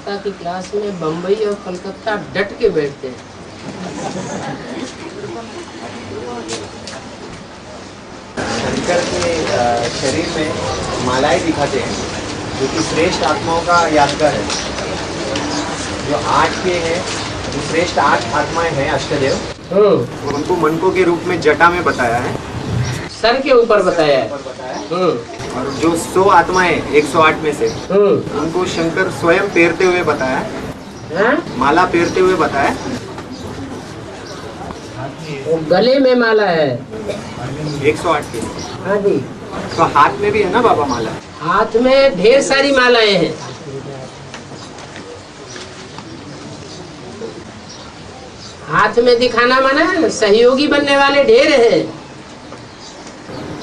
कलकत्ता की क्लास में बम्बई और कलकत्ता डट के बैठते हैं। शंकर के शरीर में मालाएं दिखाते हैं जो कि श्रेष्ठ आत्माओं का यादगार है। जो 8 के हैं, जो श्रेष्ठ 8 आत्माएं हैं अष्टदेव, उनको मनकों के रूप में जटा में बताया है, सर के ऊपर बताया है। और जो 100 आत्माएं 108 में से उनको शंकर स्वयं पेरते हुए बताया है, माला पेरते हुए बताया। वो गले में माला है 108 की। हाँ जी। तो हाथ में भी है ना बाबा माला? हाथ में ढेर सारी मालाएं हैं। हाथ में दिखाना माना सहयोगी बनने वाले ढेर हैं।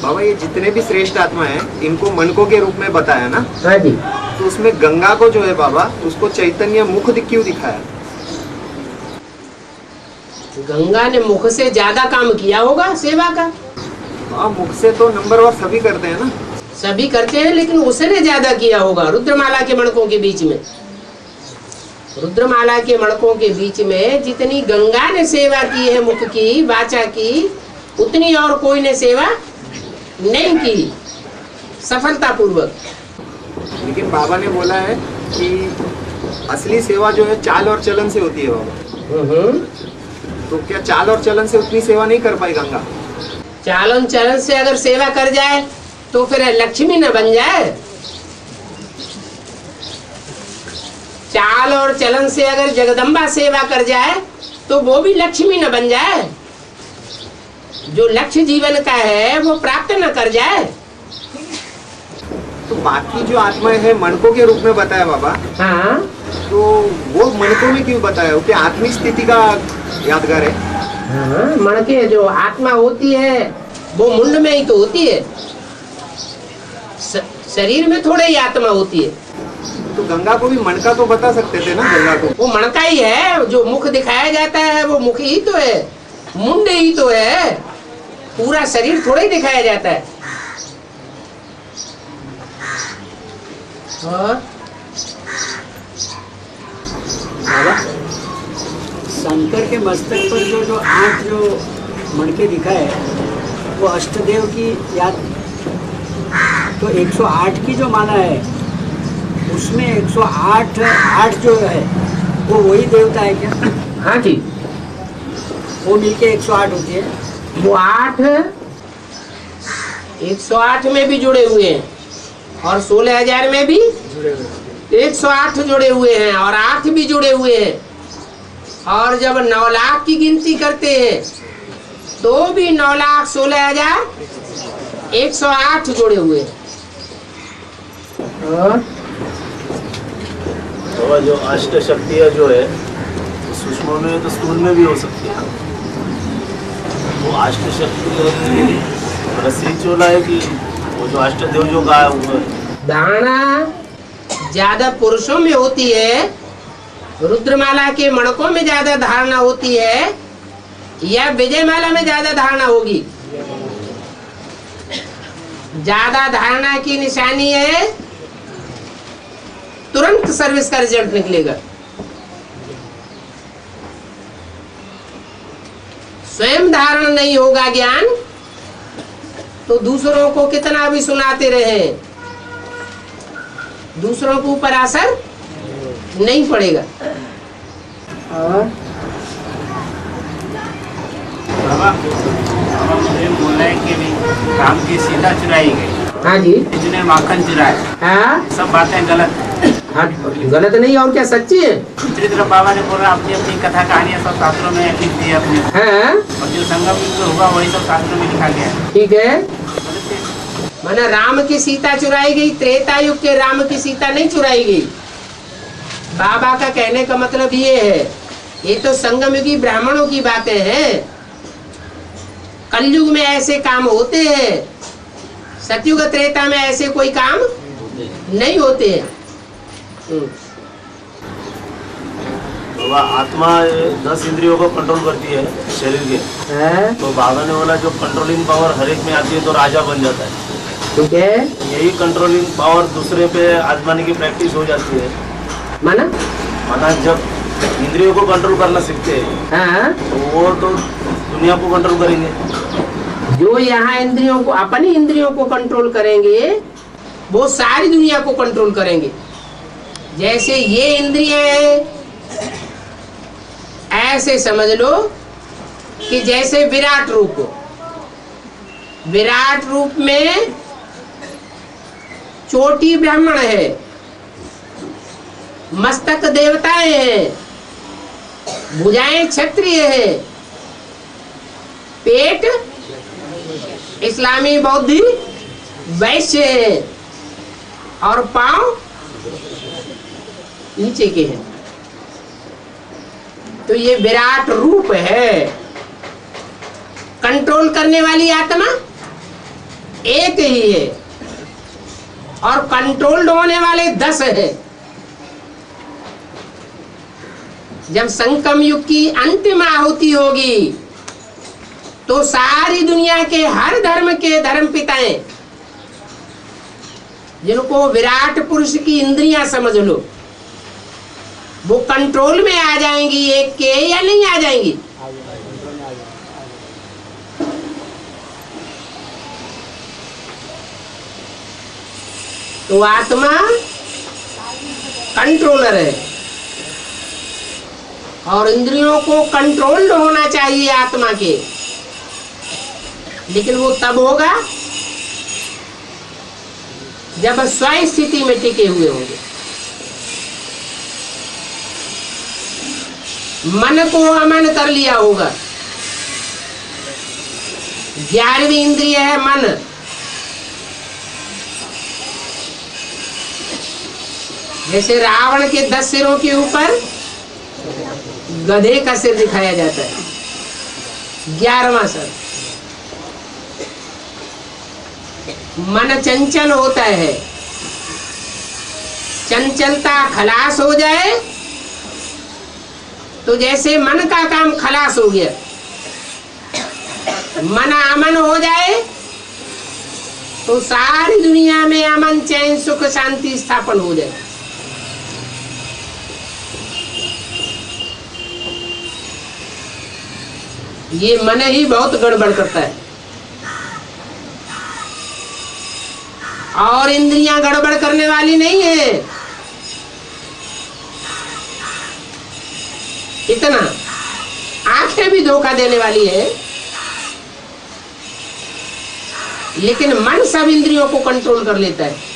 बाबा ये जितने भी श्रेष्ठ आत्मा हैं इनको मनकों के रूप में बताया ना? हाँ जी। तो उसमें गंगा को जो है बाबा उसको चैतन्य मुख क्यों दिखाया? गंगा ने मुख से ज्यादा काम किया होगा सेवा का। हाँ, मुख से तो नंबरवार सभी करते हैं ना? सभी करते हैं, लेकिन उसने ज्यादा किया होगा। रुद्रमाला के मणकों के बीच में, रुद्रमाला के मणकों के बीच में जितनी गंगा ने सेवा की है मुख की, वाचा की, उतनी और कोई ने सेवा नहीं की सफलता पूर्वक। लेकिन बाबा ने बोला है कि असली सेवा जो है चाल और चलन से होती है बाबा। तो क्या चाल और चलन से उतनी सेवा नहीं कर पाई गंगा? चालन चलन से अगर सेवा कर जाए तो फिर लक्ष्मी न बन जाए। चाल और चलन से अगर जगदम्बा सेवा कर जाए तो वो भी लक्ष्मी न बन जाए। जो लक्ष्य जीवन का है वो प्राप्त न कर जाए। तो बाकी जो आत्माएं हैं मनकों के रूप में बताया बाबा। हाँ, तो वो मनकों में क्यों बताया? क्या आत्मिक स्थिति का यादगार है? हाँ, मन के जो आत्मा होती है वो मुंड में ही तो होती है, शरीर में थोड़े ही आत्मा होती है। तो गंगा को भी मनका तो बता सकते थे ना? गंगा को वो मनका ही है। जो मुख दिखाया जाता है वो मुख ही तो है, मुंड ही तो है। पूरा शरीर थोड़ा ही दिखाया जाता है। और शंकर के मस्तक पर जो 8 जो मणके दिखाए वो अष्टदेव की याद। तो 108 की जो माला है उसमें 108 जो है वो वही देवता है क्या? हाँ जी, वो मिलके 108 होती है। वो 8 108 में भी जुड़े हुए हैं और 16,000 में भी 108 जुड़े हुए हैं और 8 भी जुड़े हुए हैं। और जब 9 लाख की गिनती करते हैं तो भी 9,16,108 जुड़े हुए हैं। तो जो अष्ट शक्तियाँ जो है सूक्ष्म में तो स्थूल में भी हो सकती है। वो अष्ट शक्ति रसी चोला है कि वो जो अष्टदेव जो गाया हुआ है। धारणा ज्यादा पुरुषों में होती है, रुद्रमाला के मणकों में ज्यादा धारणा होती है, या विजयमाला में ज्यादा धारणा होगी? ज्यादा धारणा की निशानी है तुरंत सर्विस का रिजल्ट निकलेगा। स्वयं धारण नहीं होगा ज्ञान तो दूसरों को कितना भी सुनाते रहे, दूसरों के ऊपर असर नहीं पड़ेगा। बाबा मुझे बोला है कि राम की सीता चुराई गई। हाँ जी। जिन्हें माखन चुराया। हाँ, सब बातें गलत। हाँ, गलत नहीं और क्या सच्ची है। दूसरी तरफ बाबा ने बोला अपनी अपनी कथा कहानियां सब शास्त्रों में लिख दी है अपने। हाँ, और जो संगम युग होगा वही सब शास्त्रों में लिखा गया है। ठीक है। माना राम की सीता चुराई गई, त्रेता युग के राम की सीता नहीं चुराई गई। बाबा का कहने का मतलब ये है, ये तो संगम युगी ब्राह्मणों की बातें हैं। कलयुग में ऐसे काम होते हैं, सतयुग त्रेता में ऐसे कोई काम नहीं होते हैं। बाबा आत्मा 10 इंद्रियों को कंट्रोल करती है शरीर के। तो बाबा ने बोला जो कंट्रोलिंग पावर हर एक में आती है तो राजा बन जाता है। ठीक है। यही कंट्रोलिंग पावर दूसरे पे आजमाने की प्रैक्टिस हो जाती है। माना माना जब इंद्रियों को कंट्रोल करना सीखते हैं हाँ, तो वो तो दुनिया को कंट्रोल करेंगे। जो यहाँ इंद्रियों को, अपनी इंद्रियों को कंट्रोल करेंगे वो सारी दुनिया को कंट्रोल करेंगे। जैसे ये इंद्रियां हैं, ऐसे समझ लो कि जैसे विराट रूप हो, विराट रूप में चोटी ब्राह्मण है, मस्तक देवताएं हैं, भुजाएं क्षत्रिय है, पेट इस्लामी बौद्धि वैश्य है और पांव नीचे के हैं। तो ये विराट रूप है। कंट्रोल करने वाली आत्मा एक ही है और कंट्रोल्ड होने वाले 10 है। जब संगम युग की अंतिम आहुति होगी तो सारी दुनिया के हर धर्म के धर्म पिताएं, जिनको विराट पुरुष की इंद्रियां समझ लो, वो कंट्रोल में आ जाएंगी एक के या नहीं आ जाएंगी? तो आत्मा कंट्रोलर है और इंद्रियों को कंट्रोल्ड होना चाहिए आत्मा के, लेकिन वो तब होगा जब स्वयं स्थिति में टिके हुए होंगे। मन को अमन कर लिया होगा। 11वीं इंद्रिय है मन। जैसे रावण के 10 सिरों के ऊपर गधे का सिर दिखाया जाता है, 11वां सिर। मन चंचल होता है, चंचलता खलास हो जाए तो जैसे मन का काम खलास हो गया, मन अमन हो जाए तो सारी दुनिया में अमन चैन सुख शांति स्थापन हो जाए। ये मन ही बहुत गड़बड़ करता है और इंद्रियां गड़बड़ करने वाली नहीं है। इतना आंखें भी धोखा देने वाली है, लेकिन मन सब इंद्रियों को कंट्रोल कर लेता है।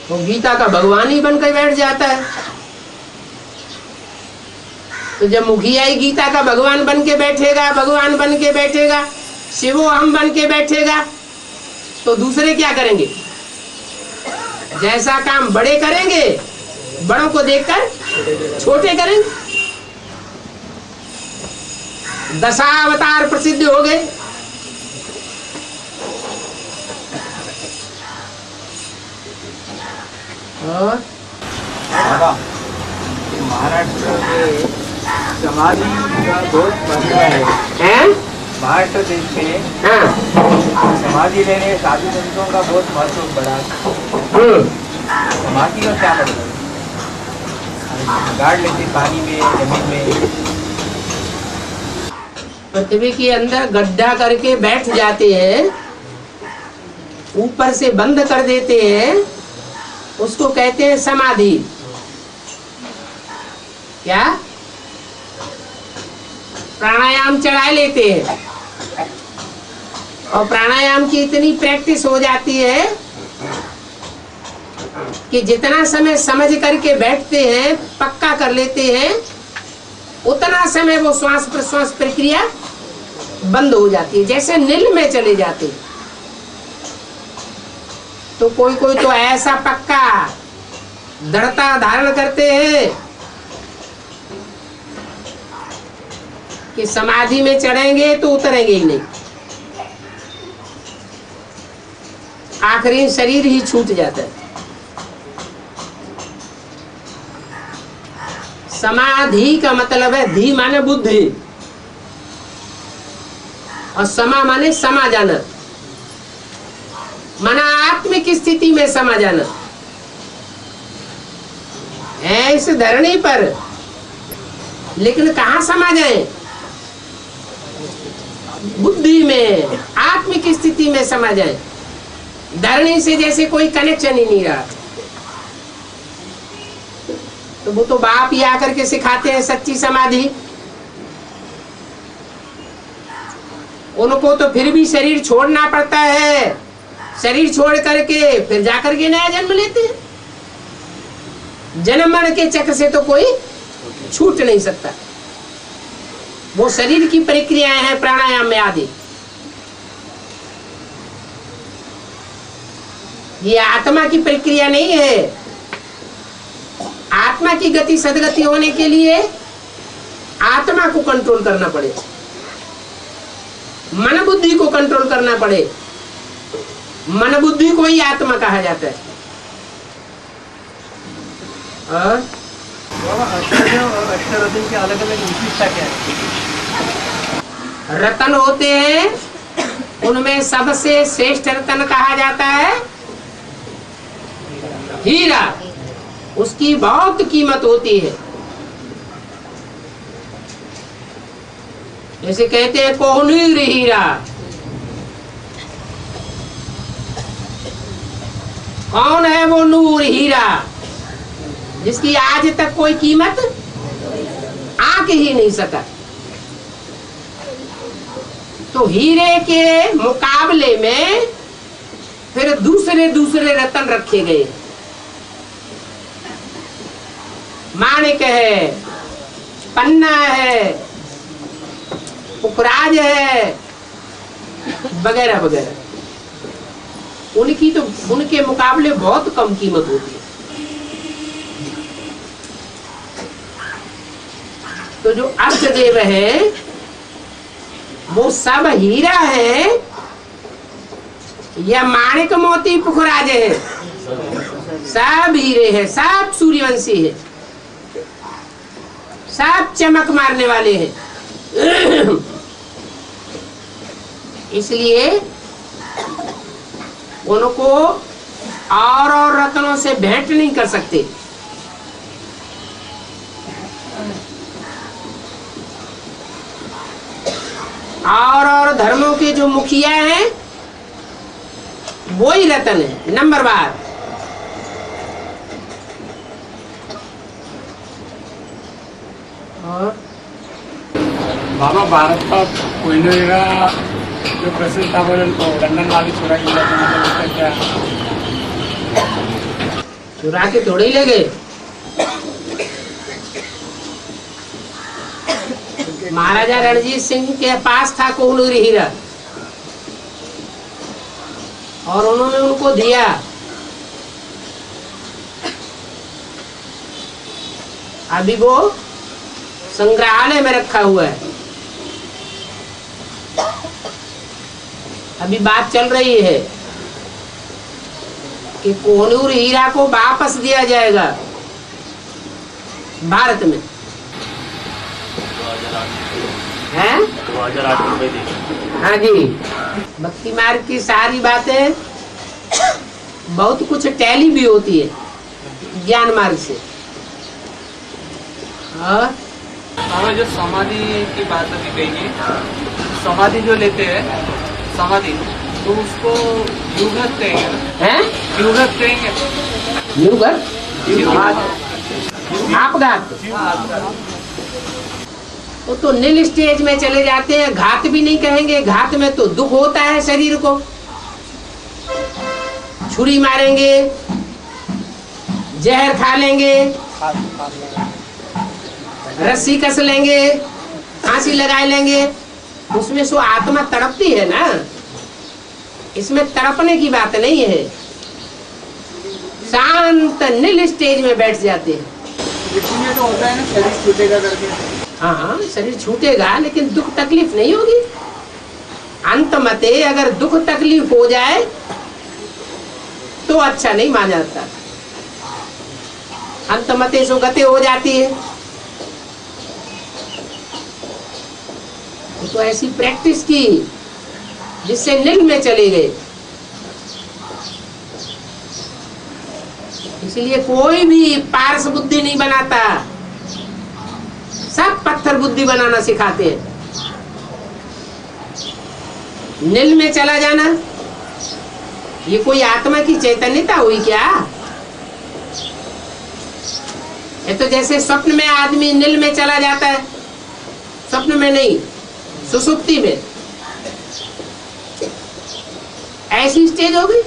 तो गीता का भगवान ही बनकर बैठ जाता है। तो जब मुखिया ही गीता का भगवान बन के बैठेगा, भगवान बन के बैठेगा, शिवो हम बन के बैठेगा, तो दूसरे क्या करेंगे? जैसा काम बड़े करेंगे, बड़ों को देखकर छोटे करेंगे। दशावतार प्रसिद्ध हो गए। और महाराष्ट्र में समाधि का बहुत महत्व है। महाराष्ट्र देश में समाधि लेने साधु संतों का बहुत महत्व बड़ा। समाधि का क्या मतलब? गाड़ लेते पानी में, जमीन में, पृथ्वी के अंदर गड्ढा करके बैठ जाते हैं, ऊपर से बंद कर देते हैं, उसको कहते हैं समाधि। क्या? प्राणायाम चढ़ा लेते हैं और प्राणायाम की इतनी प्रैक्टिस हो जाती है कि जितना समय समझ करके बैठते हैं, पक्का कर लेते हैं, उतना समय वो श्वास प्रश्वास प्रक्रिया बंद हो जाती है, जैसे नील में चले जाते हैं। तो कोई कोई तो ऐसा पक्का दृढ़ता धारण करते हैं कि समाधि में चढ़ेंगे तो उतरेंगे ही नहीं, आखिरी शरीर ही छूट जाता है। समाधि का मतलब है धी माने बुद्धि, और समा माने समा जाना, माना आत्मिक स्थिति में समा जाना। इस धरणी पर, लेकिन कहाँ समा जाए? बुद्धि में, आत्मिक स्थिति में समा जाए। धरणी से जैसे कोई कनेक्शन ही नहीं रहा। तो वो तो बाप ही आकर के सिखाते हैं सच्ची समाधि। उनको तो फिर भी शरीर छोड़ना पड़ता है, शरीर छोड़ करके फिर जाकर के नया जन्म लेते हैं। जन्म मरण के चक्र से तो कोई छूट नहीं सकता। वो शरीर की प्रक्रियाएं हैं, प्राणायाम में आदि। ये आत्मा की प्रक्रिया नहीं है। आत्मा की गति सदगति होने के लिए आत्मा को कंट्रोल करना पड़े, मन बुद्धि को कंट्रोल करना पड़े। मन बुद्धि को ही आत्मा कहा जाता है। और अष्टरत्न के अलग अलग विशेषता क्या है? रतन होते हैं, उनमें सबसे श्रेष्ठ रतन कहा जाता है हीरा। उसकी बहुत कीमत होती है। जैसे कहते हैं कोहनूर हीरा। कौन है वो नूर हीरा जिसकी आज तक कोई कीमत आंक ही नहीं सका? तो हीरे के मुकाबले में फिर दूसरे दूसरे रतन रखे गए। माणिक है, पन्ना है, पुखराज है, वगैरह वगैरह। उनकी तो उनके मुकाबले बहुत कम कीमत होती है। तो जो अष्टदेव है वो सब हीरा है या माणिक मोती पुखराज है? सब हीरे हैं, सब सूर्यवंशी है, सब चमक मारने वाले हैं। इसलिए उनको और रत्नों से भेंट नहीं कर सकते। और धर्मों के जो मुखिया हैं वो ही रतन है, नंबर बार। और बाबा भारत का कोहिनूर हीरा जो प्रसिद्ध था वो लंदन वाली चुराई लिया, तो मतलब उसका क्या? चुरा के थोड़े ही ले गए। महाराजा रणजीत सिंह के पास था कोहिनूर हीरा और उन्होंने उनको दिया। अभी वो संग्रहालय में रखा हुआ है। अभी बात चल रही है कि कोहिनूर हीरा को वापस दिया जाएगा भारत में। 2008 में दी। हाँ जी, भक्ति मार्ग की सारी बातें बहुत कुछ टैली भी होती है ज्ञान मार्ग से। और हमें जो समाधि की बात अभी कही, समाधि जो लेते हैं समाधि, तो उसको युगत कहेंगे। हैं? युगत कहेंगे। आपघात वो तो नील स्टेज में चले जाते हैं। घात भी नहीं कहेंगे, घात में तो दुख होता है शरीर को। छुरी मारेंगे, जहर खा लेंगे, रस्सी कस लेंगे, फांसी लगा लेंगे, उसमें सो आत्मा तड़पती है ना। इसमें तड़पने की बात नहीं है। शांत नील स्टेज में बैठ जाते हैं। इसलिए तो होता है ना शरीर छूटेगा करके। हाँ हाँ, शरीर छूटेगा लेकिन दुख तकलीफ नहीं होगी। अंत मते अगर दुख तकलीफ हो जाए तो अच्छा नहीं माना जाता। अंत मते सो गति हो जाती है। तो ऐसी प्रैक्टिस की जिससे नील में चले गए। इसलिए कोई भी पारस बुद्धि नहीं बनाता, सब पत्थर बुद्धि बनाना सिखाते हैं। नील में चला जाना, ये कोई आत्मा की चैतन्यता हुई क्या? ये तो जैसे स्वप्न में आदमी नील में चला जाता है, स्वप्न में नहीं, सुसुप्ति में, ऐसी स्टेज हो गई।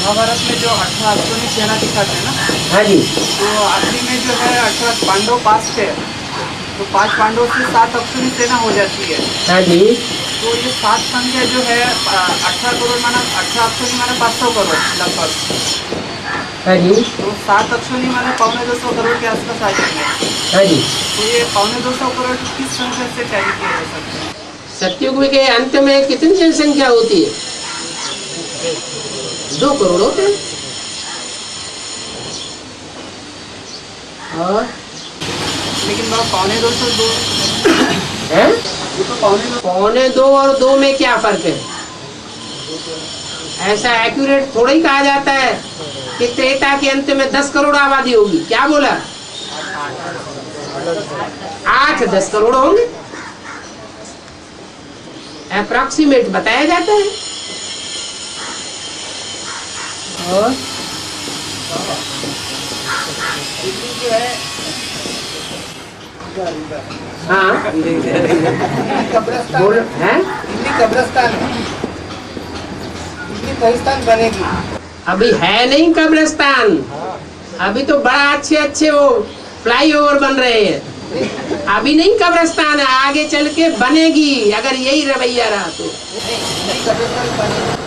महाभारत में जो 18 अश्विनी सेना दिखाते हैं ना, हाँ जी, तो आखिरी में जो है 18 पांडव पास थे, तो 5 पांडवों से 7 अश्विनी सेना हो जाती है। हाँ जी, तो ये 7 संख्या जो है 18 करोड़ माना 18 अश्विनी माना 500 करोड़ लगभग। हाँ जी, तो 7 अश्विनी माना 250 करोड़ के आसपास आ जाएंगे। हाँ जी। तो ये 250 करोड़ किस संख्या से कैरी किया जा सकता है? सत्युग के अंत में कितनी जनसंख्या होती है? 2 करोड़ होते हैं। और लेकिन बाबा 2.25 है ये तो 2.25 और 2 में क्या फर्क है? ऐसा एक्यूरेट थोड़ा ही कहा जाता है कि त्रेता के अंत में 10 करोड़ आबादी होगी। क्या बोला? 8-10 करोड़ होंगे, अप्रॉक्सीमेट बताया जाता है। और हाँ बोल है, कब्रिस्तान बनेगी। अभी है नहीं कब्रिस्तान, अभी तो बड़ा अच्छे अच्छे वो फ्लाईओवर बन रहे हैं। अभी नहीं कब्रिस्तान है, आगे चल के बनेगी। अगर यही रवैया रहा तो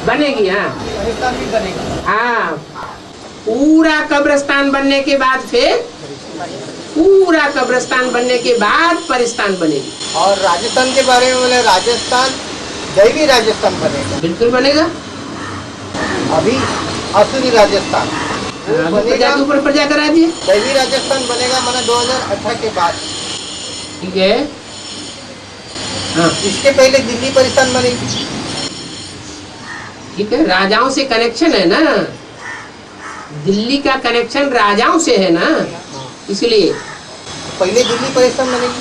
बनेगी। हाँ हाँ, पूरा कब्रिस्तान बनने के बाद फिर पूरा कब्रिस्तान बनने के बाद परिस्तान बनेगी। और राजस्थान के बारे में बोले, राजस्थान दैवी राजस्थान बनेगा। बिल्कुल बनेगा। अभी असुरी राजस्थान प्रजा के ऊपर प्रजा करा दिए। दैवी राजस्थान बनेगा माना 2018 के बाद। ठीक है। हाँ इसके पहले दिल्ली परिस्थान बनेगी। ठीक है, राजाओं से कनेक्शन है ना, दिल्ली का कनेक्शन राजाओं से है ना, इसलिए पहले दिल्ली परिस्थान बनेगी।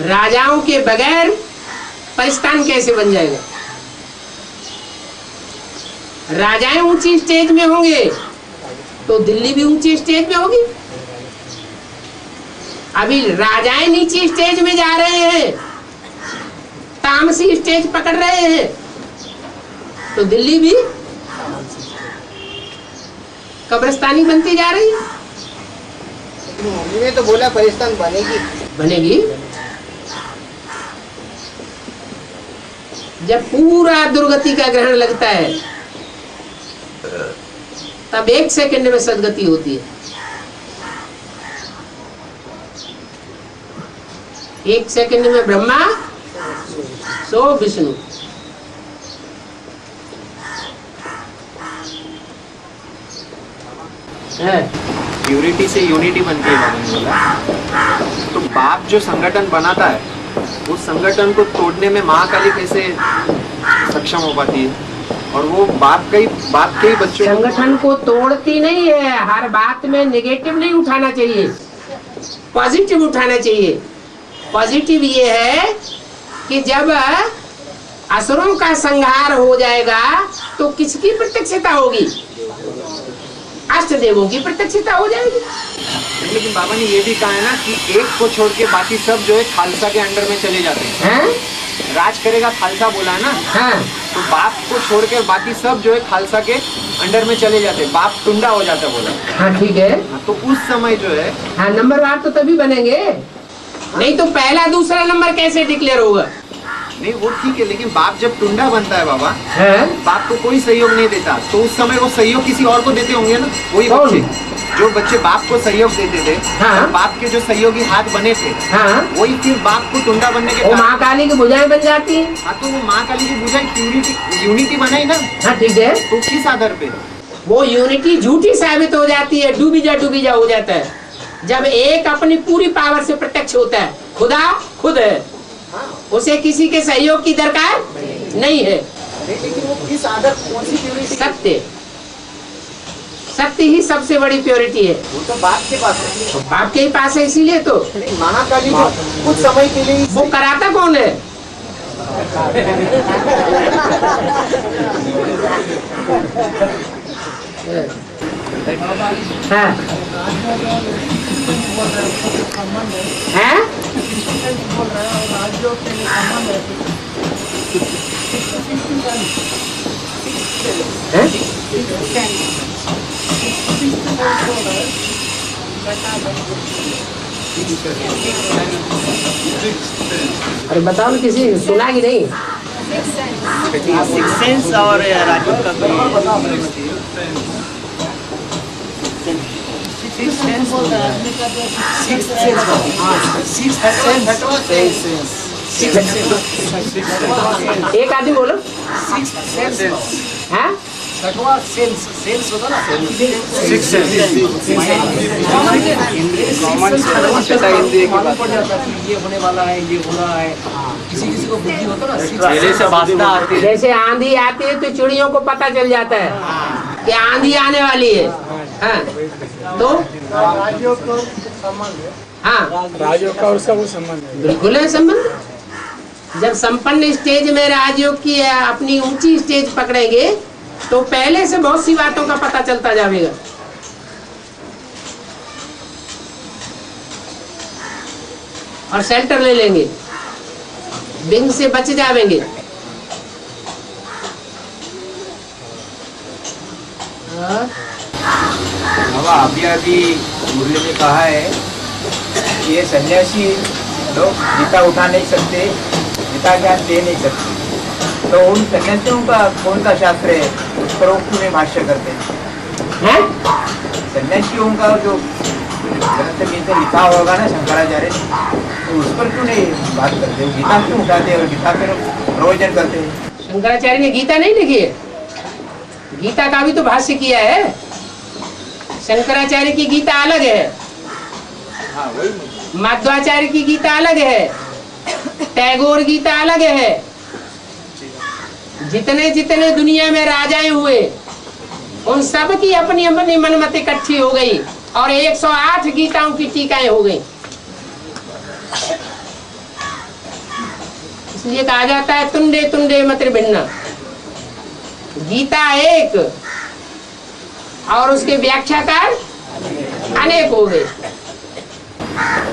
राजाओं के बगैर परिस्थान कैसे बन जाएगा? राजाएं ऊंची स्टेज में होंगे तो दिल्ली भी ऊंची स्टेज में होगी। अभी राजाएं नीची स्टेज में जा रहे हैं, तामसी स्टेज पकड़ रहे हैं, तो दिल्ली भी कब्रिस्तानी बनती जा रही है। मूवी में तो बोला परिस्थान बनेगी। बनेगी जब पूरा दुर्गति का ग्रहण लगता है, तब 1 सेकंड में सदगति होती है। 1 सेकंड में ब्रह्मा, सो विष्णु। प्यूरिटी से यूनिटी बनती है बाबा ने बोला। तो बाप जो संगठन बनाता है, उस संगठन को तोड़ने में महाकाली कैसे सक्षम हो पाती है? और वो बाप के ही बच्चों संगठन को तोड़ती नहीं है। हर बात में नेगेटिव नहीं उठाना चाहिए, पॉजिटिव उठाना चाहिए। पॉजिटिव ये है कि जब असुरों का संहार हो जाएगा तो किसकी प्रत्यक्षता होगी? अष्टदेवों की प्रत्यक्षता हो जाएगी। लेकिन बाबा ने ये भी कहा है ना कि एक को छोड़ के बाकी सब जो है खालसा के अंडर में चले जाते हैं। राज करेगा खालसा बोला है ना। हाँ। तो बाप को छोड़ के बाकी सब जो है खालसा के अंडर में चले जाते हैं, बाप टुंडा हो जाता बोला। हाँ ठीक है। तो उस समय जो है हाँ, नंबरवार तो तभी बनेंगे, नहीं तो पहला दूसरा नंबर कैसे डिक्लेयर होगा? नहीं वो ठीक है, लेकिन बाप जब टुंडा बनता है बाबा, है? बाप को कोई सहयोग नहीं देता, तो उस समय वो सहयोग किसी और को देते होंगे ना। वही बच्चे जो बच्चे बाप को सहयोग देते थे, हाँ। बाप के जो सहयोगी हाथ बने थे, हाँ। वही फिर बाप को टुंडा बनने के वो माँ काली की भुजाएं बन जाती हैं। हाँ, तो वो माँ काली की भुजाएं यूनिटी बनाई ना। हाँ ठीक है। तो किस आधार पे? वो यूनिटी झूठी साबित हो जाती है, डूबी जा हो जाता है। जब एक अपनी पूरी पावर से प्रत्यक्ष होता है खुदा खुद है, उसे किसी के सहयोग की दरकार नहीं है। लेकिन वो किस आधार, कौन सी प्योरिटी? सत्य, सत्य ही सबसे बड़ी प्योरिटी है। वो तो बाप के पास है। तो बाप के ही पास है, इसीलिए तो महाकाली को कुछ समय के लिए वो कराता कौन है? हाँ। हैं? अरे बताओ ना, किसी सुना कि नहीं? सिक्स सेंस और राजू का एक आदमी बोलो। हाँ? सेंस होता ना, ये होने वाला है, ये हो रहा है। किसी किसी को बुद्धि होता ना, पहले से वासना आती है। जैसे आंधी आती है तो चिड़ियों को पता चल जाता है कि आंधी आने वाली है। हाँ, तो हाँ, राजयोग का उसका वो संबंध है। बिल्कुल है संबंध। जब संपन्न स्टेज में राजयोग की अपनी ऊंची स्टेज पकड़ेंगे तो पहले से बहुत सी बातों का पता चलता जाएगा। और शेल्टर ले लेंगे, विंग से बच जाएंगे। अभी गुरु ने कहा है कि ये सन्यासी लोग गीता उठा नहीं सकते, गीता ज्ञान दे नहीं सकते, तो उन सन्यासियों का कौन सा शास्त्र है उस पर वो क्यों नहीं भाष्य करते हैं? सन्यासियों का जो ग्रंथ में लिखा होगा ना शंकराचार्य ने, तो उस पर क्यों नहीं बात करते? वो गीता क्यों उठाते और गीता पर प्रवचन करते हैं? शंकराचार्य ने गीता नहीं लिखी है, गीता का भी तो भाष्य किया है। शंकराचार्य की गीता अलग है, माध्वाचार्य की गीता अलग है, टैगोर गीता अलग है। जितने जितने दुनिया में राजाएं हुए उन सब की अपनी अपनी मनमत इकट्ठी हो गई और 108 गीताओं की टीकाएं हो गई। इसलिए कहा जाता है तुंडे तुंडे मत भिन्ना। गीता एक और उसके व्याख्याकार अनेक हो गए।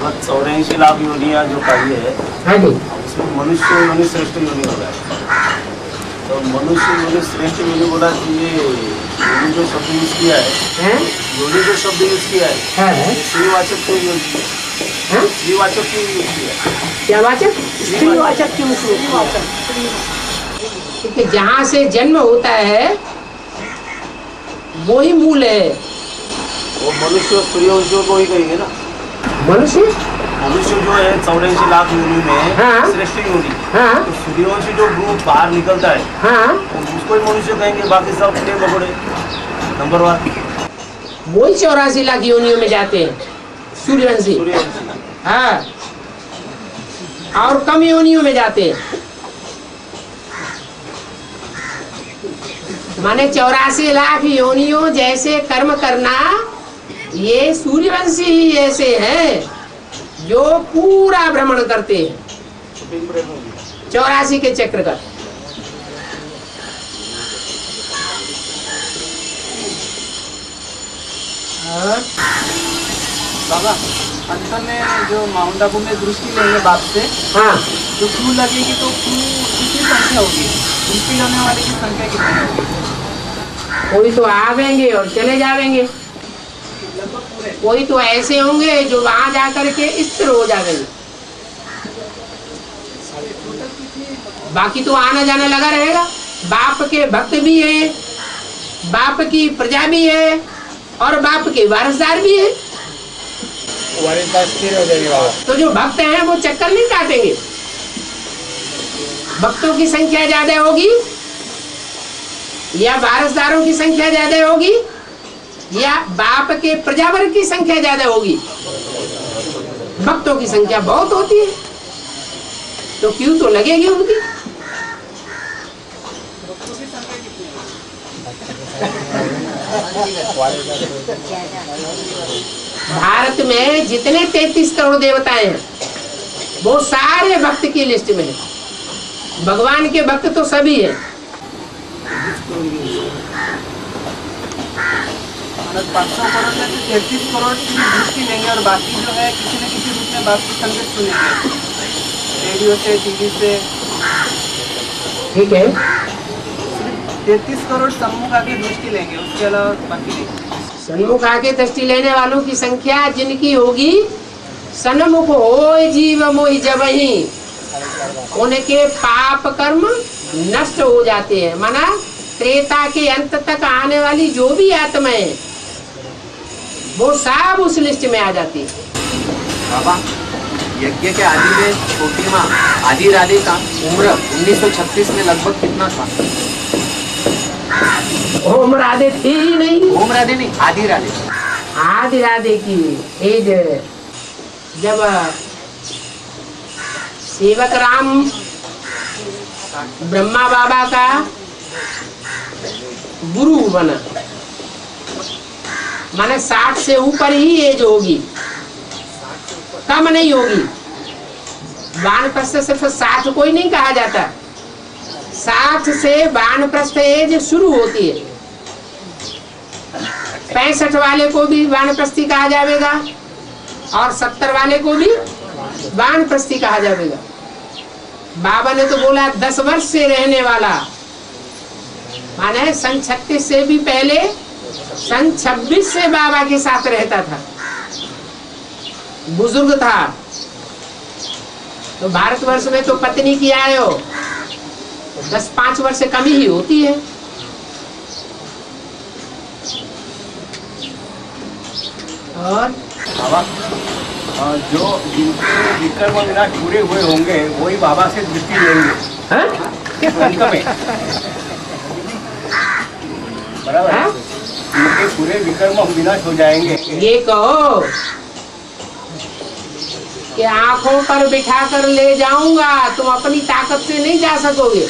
84 लाख योनिया जो कही है, हाँ जी, उसमें मनुष्य योनि श्रेष्ठ योनि हो रहा है। तो मनुष्य योनि श्रेष्ठ योनि बोला कि ये योनि जो शब्द यूज किया है, योनि जो शब्द यूज किया है, श्रीवाचक को यूज किया है, श्रीवाचक क्यों यूज किया है? क्या वाचक? स्त्रीवाचक क्यों? क्योंकि जहाँ से जन्म होता है वो ही मूल है। वो मनुष्य और सूर्यवंशियों को ही कहेंगे ना। मनुष्य मनुष्य जो है 84 लाख योनि में हाँ। श्रेष्ठ योनि, हाँ तो सूर्यवंशी जो ग्रुप बाहर निकलता है हाँ, तो उसको ही मनुष्य कहेंगे, बाकी सब कीड़े मकोड़े नंबर 1 वही 84 लाख योनियों में जाते हैं सूर्यवंशी। सूर्यवंशी। हाँ, और कम योनियों में जाते हैं। माने 84 लाख योनियों जैसे कर्म करना, ये सूर्यवंशी ही ऐसे हैं जो पूरा भ्रमण करते हैं 84 के चक्र का। बाबा अंत में जो माउंट आबू में दृष्टि लेंगे बाप से, हाँ, जो क्यू लगेगी तो क्यू कितनी संख्या होगी? दृष्टि लेने वाले की संख्या कितनी होगी? कोई तो आवेंगे और चले जावेंगे, कोई तो ऐसे होंगे जो वहां जाकर के स्थिर हो जाएंगे, बाकी तो आना जाना लगा रहेगा। बाप के भक्त भी है, बाप की प्रजा भी है और बाप के वारसदार भी है। वारिसदार स्थिर हो जाएंगे बाबा। तो जो भक्त हैं वो चक्कर नहीं काटेंगे। भक्तों की संख्या ज्यादा होगी या वारसदारों की संख्या ज्यादा होगी या बाप के प्रजावर्ग की संख्या ज्यादा होगी? भक्तों की संख्या बहुत होती है, तो क्यों तो लगेगी उनकी। भारत में जितने 33 करोड़ देवताएं हैं वो सारे भक्त की लिस्ट में है। भगवान के भक्त तो सभी है। 500 करोड़ में से 33 करोड़ की दृष्टि लेंगे और बाकी जो है किसी न किसी रूप में बाप की संगत सुनेंगे, रेडियो से, टीवी से। ठीक है, 33 करोड़ सम्मुख आगे दृष्टि लेंगे, उसके अलावा बाकी नहीं। सन्मुख आके दृष्टि लेने वालों की संख्या जिनकी होगी, सन्मुख हो जीव मोहि जबहि, उनके पाप कर्म नष्ट हो जाते हैं। माना त्रेता के अंत तक आने वाली जो भी आत्माएं वो सब उस लिस्ट में आ जाती है। बाबा, यज्ञ के आदि में छोटी माँ आदि राधे का उम्र 1936 में लगभग कितना था? ओम राधे थी ही नहीं। ओम राधे नहीं, आदि राधे। आदि राधे की एज जब सेवक राम ब्रह्मा बाबा का गुरु बना, माने 60 से ऊपर ही एज होगी, कम नहीं होगी। वानप्रस्थ सिर्फ 60 को ही नहीं कहा जाता, 60 से वानप्रस्थ एज शुरू होती है। 65 वाले को भी वानप्रस्थी कहा जाएगा और 70 वाले को भी वानप्रस्थी कहा जाएगा। बाबा ने तो बोला 10 वर्ष से रहने वाला, माने सन 36 से भी पहले सन 26 से बाबा के साथ रहता था, बुजुर्ग था। तो भारतवर्ष में तो पत्नी की आयु 10-5 वर्ष से कम ही होती है। और बाबा, जो जिनके विक्रम विनाश पूरे हुए होंगे वही बाबा से दृष्टि लेंगे। हाँ? अंत में बराबर है? जिनके पूरे विक्रम विनाश हो जाएंगे। ये कहो कि आंखों पर बिठा कर ले जाऊंगा, तुम अपनी ताकत से नहीं जा सकोगे।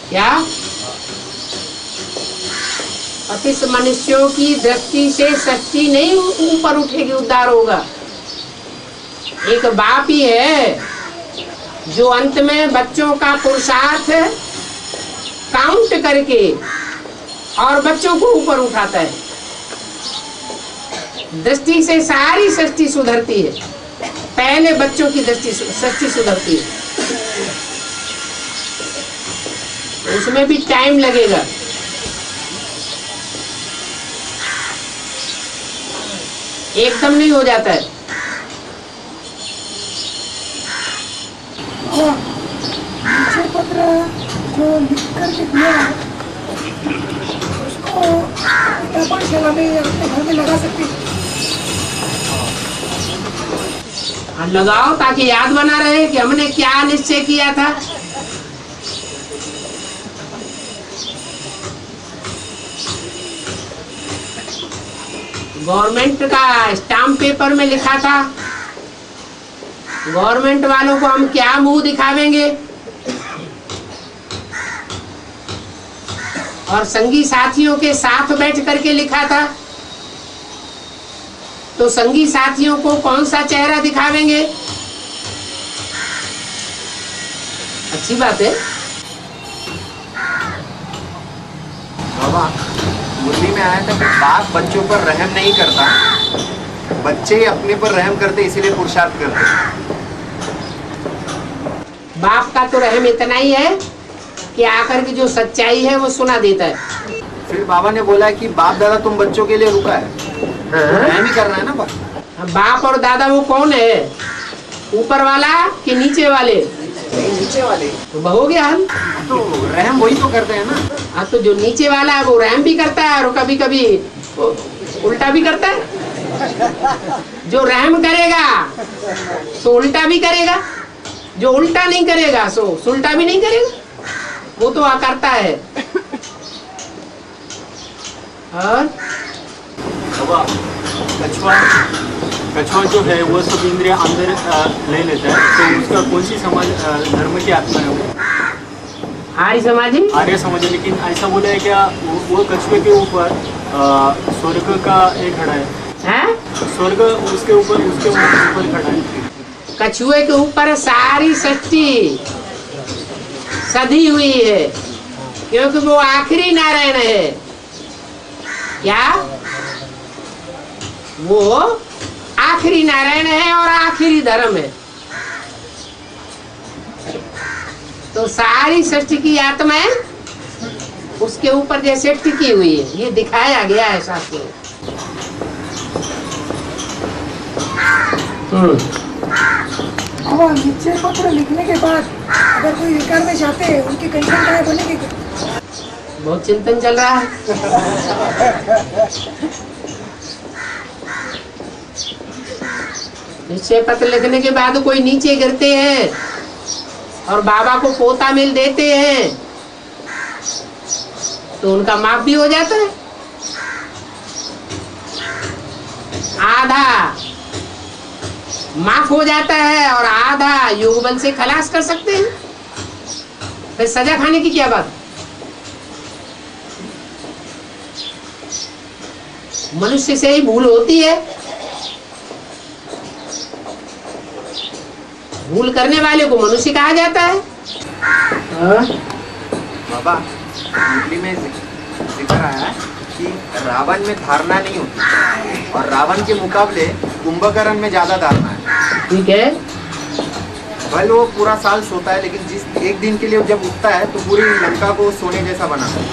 क्या अतिश मनुष्यों की दृष्टि से सृष्टि नहीं ऊपर उठेगी, उद्धार होगा। एक बाप ही है जो अंत में बच्चों का पुरुषार्थ काउंट करके और बच्चों को ऊपर उठाता है। दृष्टि से सारी सृष्टि सुधरती है, पहले बच्चों की दृष्टि सृष्टि सुधरती है, उसमें भी टाइम लगेगा। एकदम नहीं हो जाता है। पीछे पत्र जो लिख करके दिया है उसको पाठशाला में अपने घर में लगा सकते हैं। लगाओ ताकि याद बना रहे कि हमने क्या निश्चय किया था। गवर्नमेंट का स्टाम्प पेपर में लिखा था, गवर्नमेंट वालों को हम क्या मुंह दिखावेंगे, और संगी साथियों के साथ बैठ करके लिखा था, तो संगी साथियों को कौन सा चेहरा दिखावेंगे। अच्छी बात है। बाबा, मुरली में आया था कि बाप बच्चों पर रहम नहीं करता, बच्चे ही अपने पर रहम करते, इसीलिए पुरुषार्थ करते। बाप का तो रहम इतना ही है कि आकर की जो सच्चाई है वो सुना देता है। फिर बाबा ने बोला कि बाप दादा तुम बच्चों के लिए रुका है, रहम ही करना है ना बाप। बाप और दादा वो कौन है, ऊपर वाला कि नीचे वाले? नीचे वाले तो हो गया हल। तो रहम वही तो करते हैं ना। हाँ, तो जो नीचे वाला है वो रहम भी करता है और कभी कभी उल्टा भी करता है। जो रहम करेगा तो उल्टा भी करेगा, जो उल्टा नहीं करेगा सो सुल्टा भी नहीं करेगा, वो तो करता है। और बाबा कछुआ जो है वो सब इंद्रिय अंदर ले लेता है, तो उसका कौन सी समाज धर्म की आत्मा है वो? आर्य समाजी आर्य समाज है, लेकिन ऐसा बोला है क्या वो कछुए के ऊपर स्वर्ग का एक खड़ा है, हैं? स्वर्ग उसके ऊपर खड़ा है। कछुए के ऊपर सारी सृष्टि सधी हुई है, क्योंकि वो आखिरी नारायण है। क्या वो आखिरी नारायण है और आखिरी धर्म है। तो सारी सृष्टि की आत्माएं उसके ऊपर जैसे टिकी हुई है, ये दिखाया गया है शास्त्र में। बाबा निश्चय पत्र लिखने के बाद अगर कोई विकार में जाते हैं उनकी कंडीशन क्या बनेगी? बहुत चिंतन चल रहा है। निश्चय पत्र लिखने के बाद कोई नीचे गिरते हैं और बाबा को पोता मिल देते हैं, तो उनका माफ भी हो जाता है। आधा माफ हो जाता है और आधा योग बल से खलास कर सकते हैं। फिर सजा खाने की क्या बात? मनुष्य से ही भूल होती है, भूल करने वाले को मनुष्य कहा जाता है। बाबा मुरली में जिक्र आया है कि रावण में धारणा नहीं होती और रावण के मुकाबले कुंभकर्ण में ज्यादा धारणा है। ठीक है, भले वो पूरा साल सोता है, लेकिन जिस एक दिन के लिए जब उठता है तो पूरी लंका को सोने जैसा बनाता है।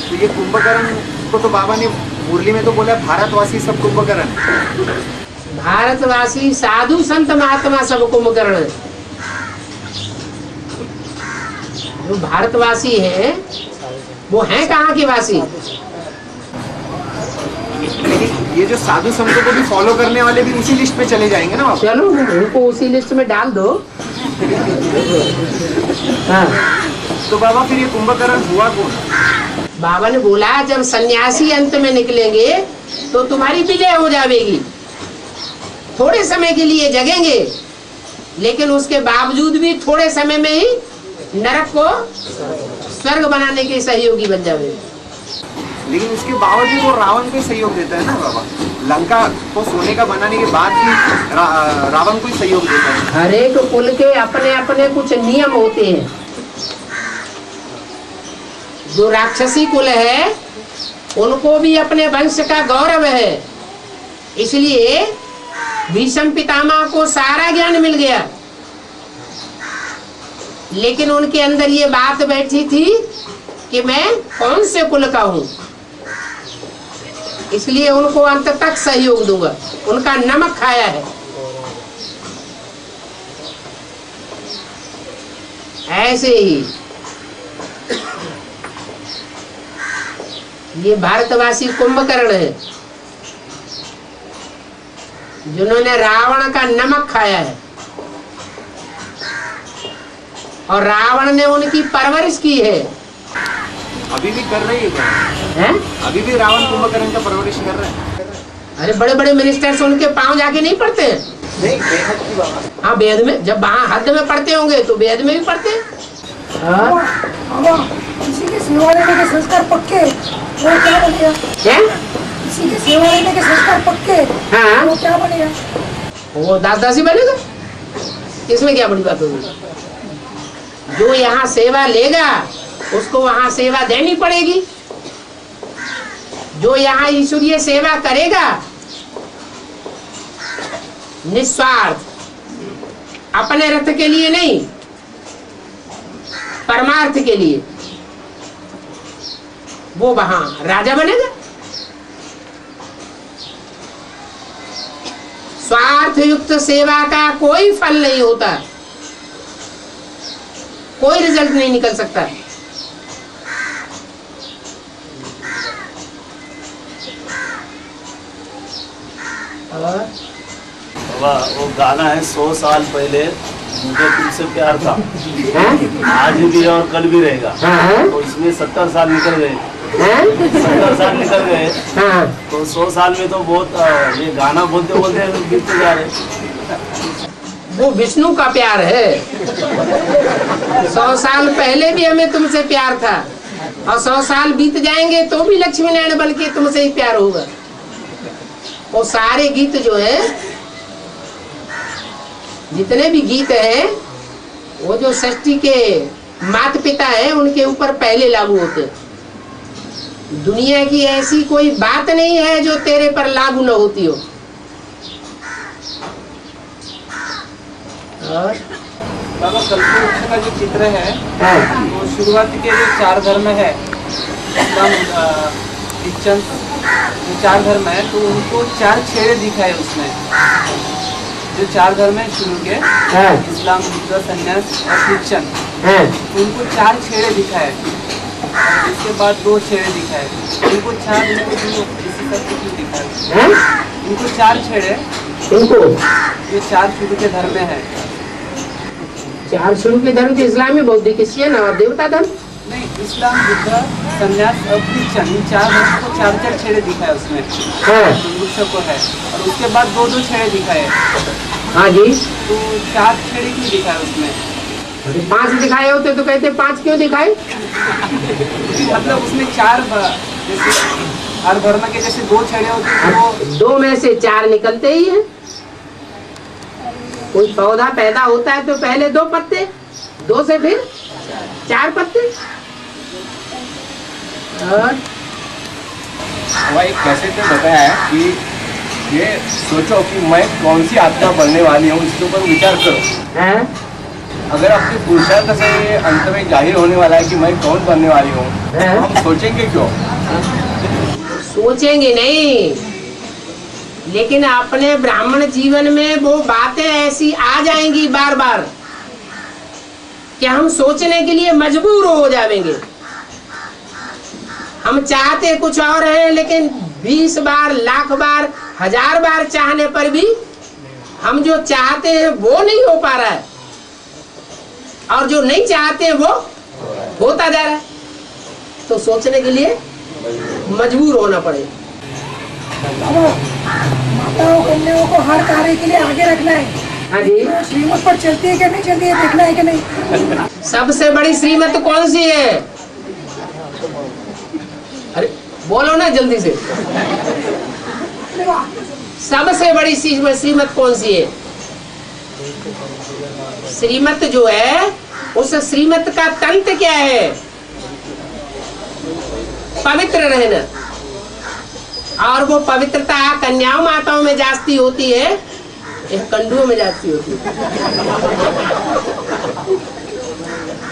तो ये कुंभकर्ण को तो बाबा ने मुरली में तो बोला भारतवासी सब कुंभकर्ण है। भारतवासी साधु संत महात्मा सब कुंभकर्ण है। जो भारतवासी है वो है कहाँ के वासी? लेकिन ये जो साधु संतों को भी फॉलो करने वाले भी उसी लिस्ट में चले जाएंगे ना बाबा? चलो उनको उसी लिस्ट में डाल दो। हाँ। तो बाबा फिर ये कुंभकर्ण हुआ कौन? बाबा ने बोला जब सन्यासी अंत में निकलेंगे तो तुम्हारी विजय हो जाएगी। थोड़े समय के लिए जगेंगे, लेकिन उसके बावजूद भी थोड़े समय में ही नरक को स्वर्ग बनाने के सहयोगी बन जाएंगे। लेकिन उसके बावजूद वो रावण को ही सहयोग देता है ना बाबा? लंका को सोने का बनाने के बाद भी रावण को ही सहयोग देता है। हर एक कुल के अपने अपने कुछ नियम होते हैं। जो राक्षसी कुल है उनको भी अपने वंश का गौरव है, इसलिए भीष्म पितामह को सारा ज्ञान मिल गया, लेकिन उनके अंदर ये बात बैठी थी कि मैं कौन से कुल का हूं, इसलिए उनको अंत तक सहयोग दूंगा। उनका नमक खाया है। ऐसे ही ये भारतवासी कुंभकर्ण है, जिन्होंने रावण का नमक खाया है और रावण ने उनकी परवरिश की है। अभी भी कर रही है? अभी भी रावण कुंभकर्ण का परवरिश कर रहे हैं। अरे बड़े बड़े मिनिस्टर्स उनके पांव जाके नहीं पढ़ते हैं? नहीं, बेहद की बात। हाँ, वेद में जब वहाँ हद में पढ़ते होंगे तो वेद में भी पढ़ते हैं। बाबा किसी के सेवा लेने के संस्कार पक्के, वो क्या बनेगा? क्या? किसी के सेवा लेने के संस्कार पक्के, हाँ। वो क्या बनेगा? वो दास दासी बनेगा, इसमें क्या बड़ी बात होगी? जो यहाँ सेवा लेगा उसको वहाँ सेवा देनी पड़ेगी। जो यहाँ ईश्वरीय सेवा करेगा निस्वार्थ, अपने रथ के लिए नहीं, परमार्थ के लिए, वो वहां राजा बनेगा। स्वार्थ युक्त सेवा का कोई फल नहीं होता, कोई रिजल्ट नहीं निकल सकता। बाबा वो गाना है 100 साल पहले मुझे तुमसे प्यार था, आज भी और कल भी रहेगा। तो इसमें 70 साल निकल गए, हैं? 70 साल निकल गए, हाँ, तो 100 साल में तो बहुत ये गाना बोलते बोलते बीतते जा रहे। वो विष्णु का प्यार है। 100 साल पहले भी हमें तुमसे प्यार था, और 100 साल बीत जाएंगे तो भी लक्ष्मी नारायण बल के तुमसे ही प्यार होगा। वो सारे गीत जो है, जितने भी गीत हैं, वो जो षष्ठी के माता पिता हैं उनके ऊपर पहले लागू होते हैं। दुनिया की ऐसी कोई बात नहीं है जो तेरे पर लागू न होती हो। और बाबा कल्पवृक्ष का जो चित्र है, हाँ, वो शुरुआत के जो 4 धर्म है, इस्लाम, क्रिश्चियन, जो 4 धर्म है, तो उनको 4 छेड़े दिखाए उसमें। जो 4 धर्म है शुरू के, हाँ, इस्लाम, बुद्ध, संन्यास और क्रिश्चियन, हाँ, उनको 4 छेड़े दिखाए। और इसके बाद 2 छेड़े दिखाए। उनको 4 इसी तरह क्यों दिखाए? हाँ? इनको 4 छेड़े, इनको ये 4 शुरू के धर्म में है। 4 शुरू के धर्म के इस्लामी, बौद्ध, क्रिश्चियन और देवता धर्म। नहीं, इस्लाम, बुद्ध, संन्यास और क्रिश्चियन, इन 4 धर्म को 4 छेड़े दिखाए उसमें, हाँ, वृक्ष को है। और उसके बाद 2 छेड़े दिखाए। हाँ जी। तो 4 छेड़े क्यों दिखाए उसमें? 5 दिखाए होते तो कहते 5 क्यों दिखाए? मतलब उसमें 4, जैसे हर धर्म के जैसे 2 छेड़े होते हैं, वो 2 में से 4 निकलते ही हैं। कोई पौधा पैदा होता है तो पहले 2 पत्ते, 2 से फिर 4 पत्ते। और वह एक कैसेट में बताया है कि ये सोचो कि मैं कौन सी आत्मा बनने वाली हूँ, इसके ऊपर विचार करो। हैं? अगर अपने पुरुषार्थ से ये अंत में जाहिर होने वाला है कि मैं कौन बनने वाली हूँ, हैं? तो हम सोचेंगे क्यों? सोचेंगे नहीं, लेकिन अपने ब्राह्मण जीवन में वो बातें ऐसी आ जाएंगी बार बार कि हम सोचने के लिए मजबूर हो जाएंगे। हम चाहते कुछ और हैं, लेकिन 20 बार, लाख बार, 1000 बार चाहने पर भी हम जो चाहते हैं वो नहीं हो पा रहा है, और जो नहीं चाहते हैं वो होता जा रहा है। तो सोचने के लिए मजबूर होना पड़ेगा। बाबा, माताओं कन्याओं को हर कार्य के लिए आगे रखना है। हाँ जी। तो श्रीमत पर चलती है कि नहीं चलती है, देखना है कि नहीं। सबसे बड़ी श्रीमत कौन सी है? अरे बोलो ना जल्दी से। सबसे बड़ी श्रीमत कौन सी है? श्रीमत जो है, उस श्रीमत का तंत्र क्या है? पवित्र रहना। और वो पवित्रता कन्याओं माताओं में जास्ती होती है, कंडुओं में जास्ती होती है।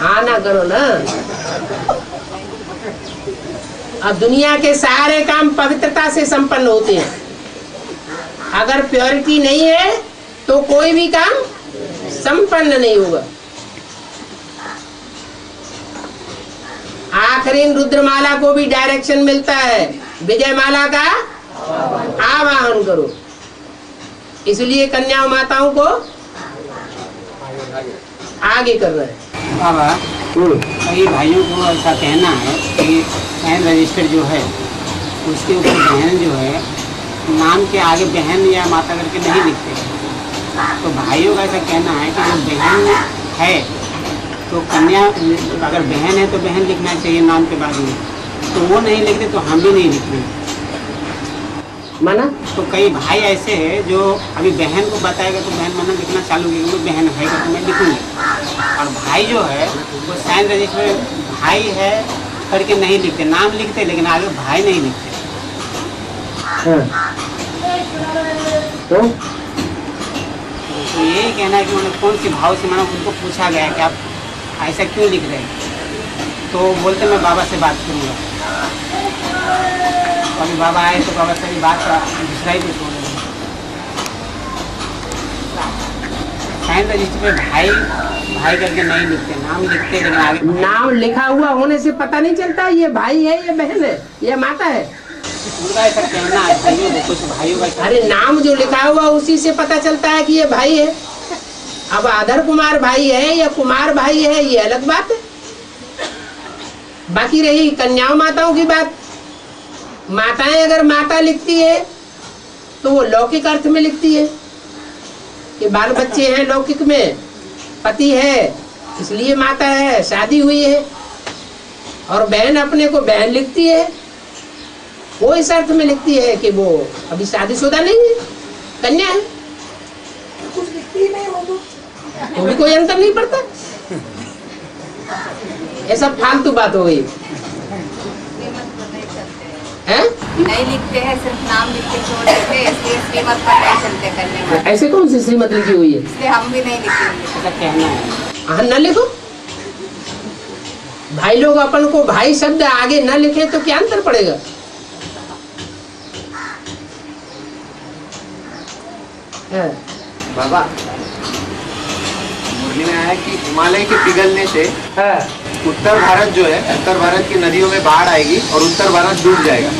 हाँ ना करो ना। अब दुनिया के सारे काम पवित्रता से संपन्न होते हैं। अगर प्योरिटी नहीं है तो कोई भी काम संपन्न नहीं होगा। आखिरी रुद्रमाला को भी डायरेक्शन मिलता है, विजय माला का आवाहन करो। इसलिए कन्या माताओं को आगे कर रहे हैं। बाबा, कई भाइयों को ऐसा कहना है कि बहन रजिस्टर जो है उसके ऊपर बहन जो है नाम के आगे बहन या माता करके नहीं लिखते। तो भाइयों का ऐसा कहना है कि जो बहन है तो कन्या, अगर बहन है तो बहन लिखना चाहिए नाम के बाद में, तो वो नहीं लिखते तो हम भी नहीं लिखते। माना तो कई भाई ऐसे हैं जो अभी बहन को बताएगा तो बहन माना लिखना चालू की, बहन है तो मैं लिखूंगी। और भाई जो है वो साइन रजिस्टर में भाई है करके नहीं लिखते, नाम लिखते लेकिन आगे भाई नहीं लिखते। तो यही कहना है कि उन्हें कौन सी भाव से, माना उनको पूछा गया कि आप ऐसा क्यों लिख रहे हैं, तो बोलते मैं बाबा से बात करूँगा। अभी बाबा आए तो बाबा से बात दूसरा ही कुछ बोल रहे हैं। साइन रजिस्टर में भाई भाई करके नहीं लिखते, नाम लिखते लेकिन आगे नाम लिखा हुआ होने से पता नहीं चलता ये भाई है, ये बहन है, ये माता है। उनका ऐसा कहना है भाइयों को, कुछ भाइयों का। अरे नाम जो लिखा हुआ उसी से पता चलता है कि ये भाई है। अब आदर कुमार भाई है या कुमार भाई है, ये अलग बात है। बाकी रही कन्याओं माताओं की बात, माताएं अगर माता लिखती है तो वो लौकिक अर्थ में लिखती है कि बाल बच्चे हैं, लौकिक में पति है इसलिए माता है, शादी हुई है। और बहन अपने को बहन लिखती है, वो इस अर्थ में लिखती है कि वो अभी शादीशुदा नहीं है, कन्या है। कुछ लिखती ही नहीं वो तो भी कोई अंतर नहीं पड़ता। ये सब फालतू बात हो गई है? नहीं लिखते हैं, सिर्फ नाम लिख के छोड़ देते हैं, इसलिए श्रीमत पर नहीं चलते करने में, ऐसे कौन सी श्रीमत लिखी हुई है? इसलिए हम भी नहीं लिखेंगे। ऐसा कहना है। हाँ न लिखो, भाई लोग अपन को भाई शब्द आगे न लिखे तो क्या अंतर पड़ेगा? है। बाबा मुरली में आया कि हिमालय के पिघलने से उत्तर भारत जो है, उत्तर भारत की नदियों में बाढ़ आएगी और उत्तर भारत डूब जाएगा।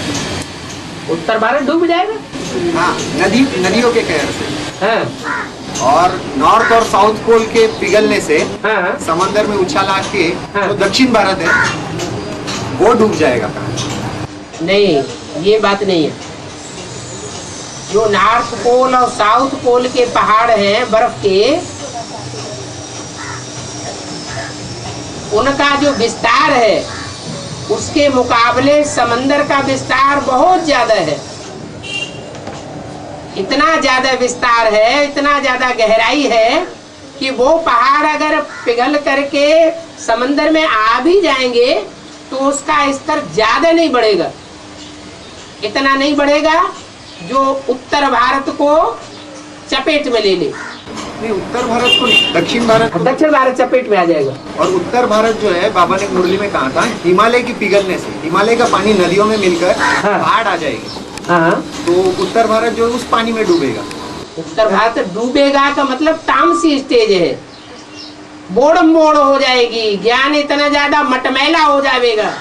उत्तर भारत डूब जाएगा? हाँ, नदियों के कहर से। हाँ। और नॉर्थ और साउथ पोल के पिघलने से हाँ। समंदर में उछाल आके हाँ। जो दक्षिण भारत है वो डूब जाएगा। नहीं, ये बात नहीं है। जो नॉर्थ पोल और साउथ पोल के पहाड़ हैं बर्फ के, उनका जो विस्तार है उसके मुकाबले समंदर का विस्तार बहुत ज्यादा है। इतना ज्यादा विस्तार है, इतना ज्यादा गहराई है कि वो पहाड़ अगर पिघल करके समंदर में आ भी जाएंगे तो उसका स्तर ज्यादा नहीं बढ़ेगा। इतना नहीं बढ़ेगा जो उत्तर भारत को चपेट में ले ले। नहीं, उत्तर भारत को नहीं, दक्षिण भारत को। दक्षिण भारत चपेट में आ जाएगा। और उत्तर भारत जो है, बाबा ने मुरली में कहा था, हिमालय की पिघलने से हिमालय का पानी नदियों में मिलकर बाढ़ आ जाएगी। हाँ। तो उत्तर भारत जो है उस पानी में डूबेगा। उत्तर भारत डूबेगा का मतलब तामसी स्टेज है, बोड़म बोड़ हो जाएगी, ज्ञान इतना ज्यादा मटमैला हो जाएगा।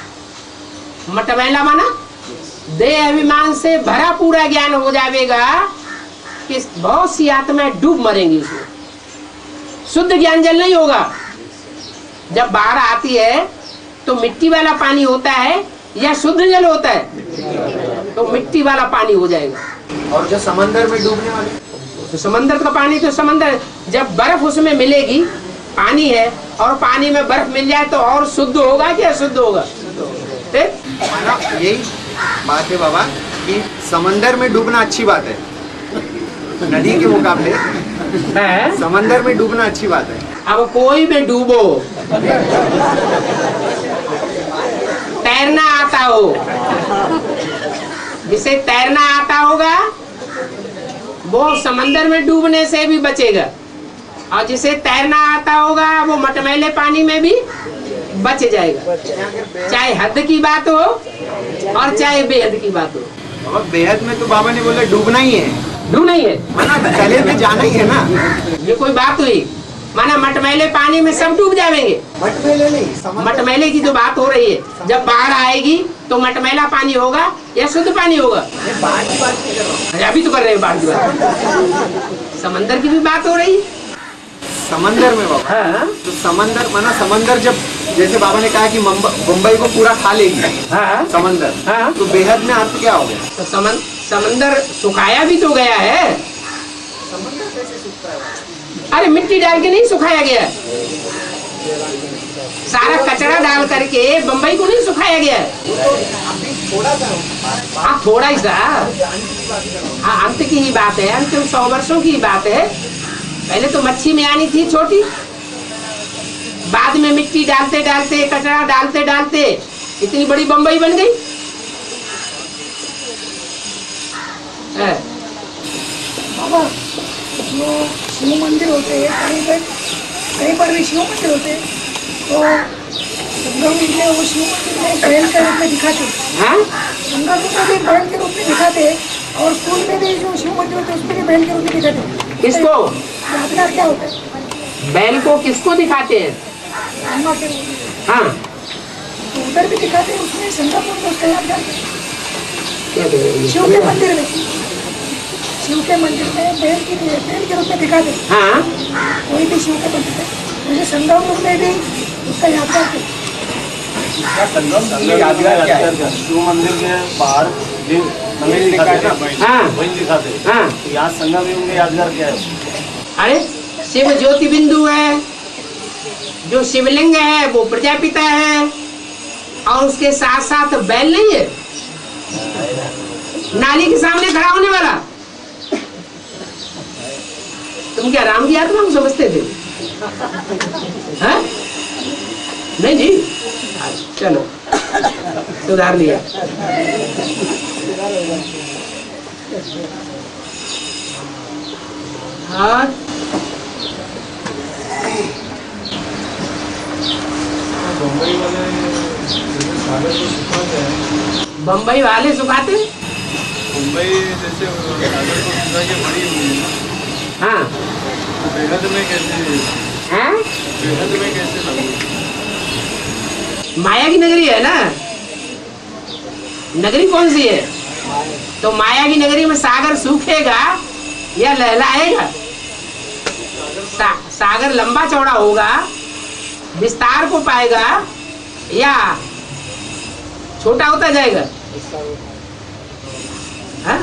मटमैला माना देह अभिमान से भरा पूरा ज्ञान हो जाएगा कि बहुत सी आत्माएं डूब मरेंगी उसमें। शुद्ध ज्ञान जल नहीं होगा। जब बाढ़ आती है तो मिट्टी वाला पानी होता है या शुद्ध जल होता है? तो मिट्टी वाला पानी हो जाएगा। और जो समंदर में डूबने वाले, तो समंदर का पानी, तो समंदर जब बर्फ उसमें मिलेगी, पानी है और पानी में बर्फ मिल जाए तो और शुद्ध होगा कि अशुद्ध होगा? यही बात है बाबा कि समंदर में डूबना अच्छी बात है, नदी के मुकाबले समंदर में डूबना अच्छी बात है। अब कोई भी डूबो, तैरना आता हो, जिसे तैरना आता होगा वो समंदर में डूबने से भी बचेगा, और जिसे तैरना आता होगा वो मटमैले पानी में भी बच जाएगा। चाहे हद की बात हो और चाहे बेहद की बात हो। और बेहद में तो बाबा ने बोला डूबना ही है, डूबना ही है, माना तले में जाना ही है ना। ये कोई बात हुई? माना मटमैले पानी में सब डूब जाएंगे? मटमैले नहीं, मटमैले की जो बात हो रही है, जब बाढ़ आएगी तो मटमैला पानी होगा या शुद्ध पानी होगा? बाढ़ की बात नहीं कर रहा हूँ। अरे अभी तो कर रहे हैं बाढ़ की बात। समंदर की भी बात हो रही है। समंदर में बाबा, हाँ। तो समंदर माना समंदर जब, जैसे बाबा ने कहा कि मुंबई को पूरा खा लेगी हाँ। समंदर, हाँ। तो बेहद में अर्थ क्या हो गया? तो समंदर सुखाया भी तो गया है। समंदर कैसे सूखता है? अरे मिट्टी डाल के नहीं सुखाया गया, सारा कचरा डाल करके बम्बई को नहीं सुखाया गया। हाँ, थोड़ा ही सा। हाँ, अंत की ही बात है, अंतिम 100 वर्षों की ही बात है। पहले तो मच्छी में आनी थी छोटी, बाद में मिट्टी डालते डालते, कचरा डालते डालते इतनी बड़ी बम्बई बन गई। बाबा, जो शिव मंदिर होते हैं कहीं पर भी शिव मंदिर होते हैं, तो संगम में वो शिव मंदिर में बैल के रूप में दिखाते हैं। संगम में भी बैल के रूप में दिखाते हैं, और स्कूल में भी जो शिव मंदिर होते हैं उसमें भी बैल के रूप में दिखाते हैं। किसको? अपना क्या होता है? बैल को किसको दिखाते हैं? अम्मा के रूप में। हाँ, तो उधर भी दिखाते हैं, उसमें संगम में उसका याद करते हैं। शिव के मंदिर में, शिव के मंदिर में बैल के रूप में दिखाते हैं। हाँ। कोई भी शिव के मंदिर में, मुझे संगम रूप में भी उसका याद करते हैं। इसका संगम के लिए यादगार क्या है? शिव मंदिर के बाहर नगरी दिखाते हैं ना, हाँ वही दिखाते हैं। हाँ। तो यहाँ संगम युग में यादगार क्या है? अरे शिव ज्योति बिंदु है, जो शिवलिंग है वो प्रजापिता है, और उसके साथ साथ बैल नहीं है नाली के सामने खड़ा होने वाला। तुम क्या राम की आत्मा को समझते थे? हाँ? नहीं जी, चलो सुधार लिया। और बम्बई वाले सुखाते हैं। मुंबई जैसे सागर को सुधा के बड़ी हुई है ना, हाँ तो बेहद में कैसे, हैं? बेहद में कैसे लगू? माया की नगरी है ना, नगरी कौन सी है? तो माया की नगरी में सागर सूखेगा या लहलाएगा? सागर लंबा चौड़ा होगा, विस्तार को पाएगा, या छोटा होता जाएगा? हाँ,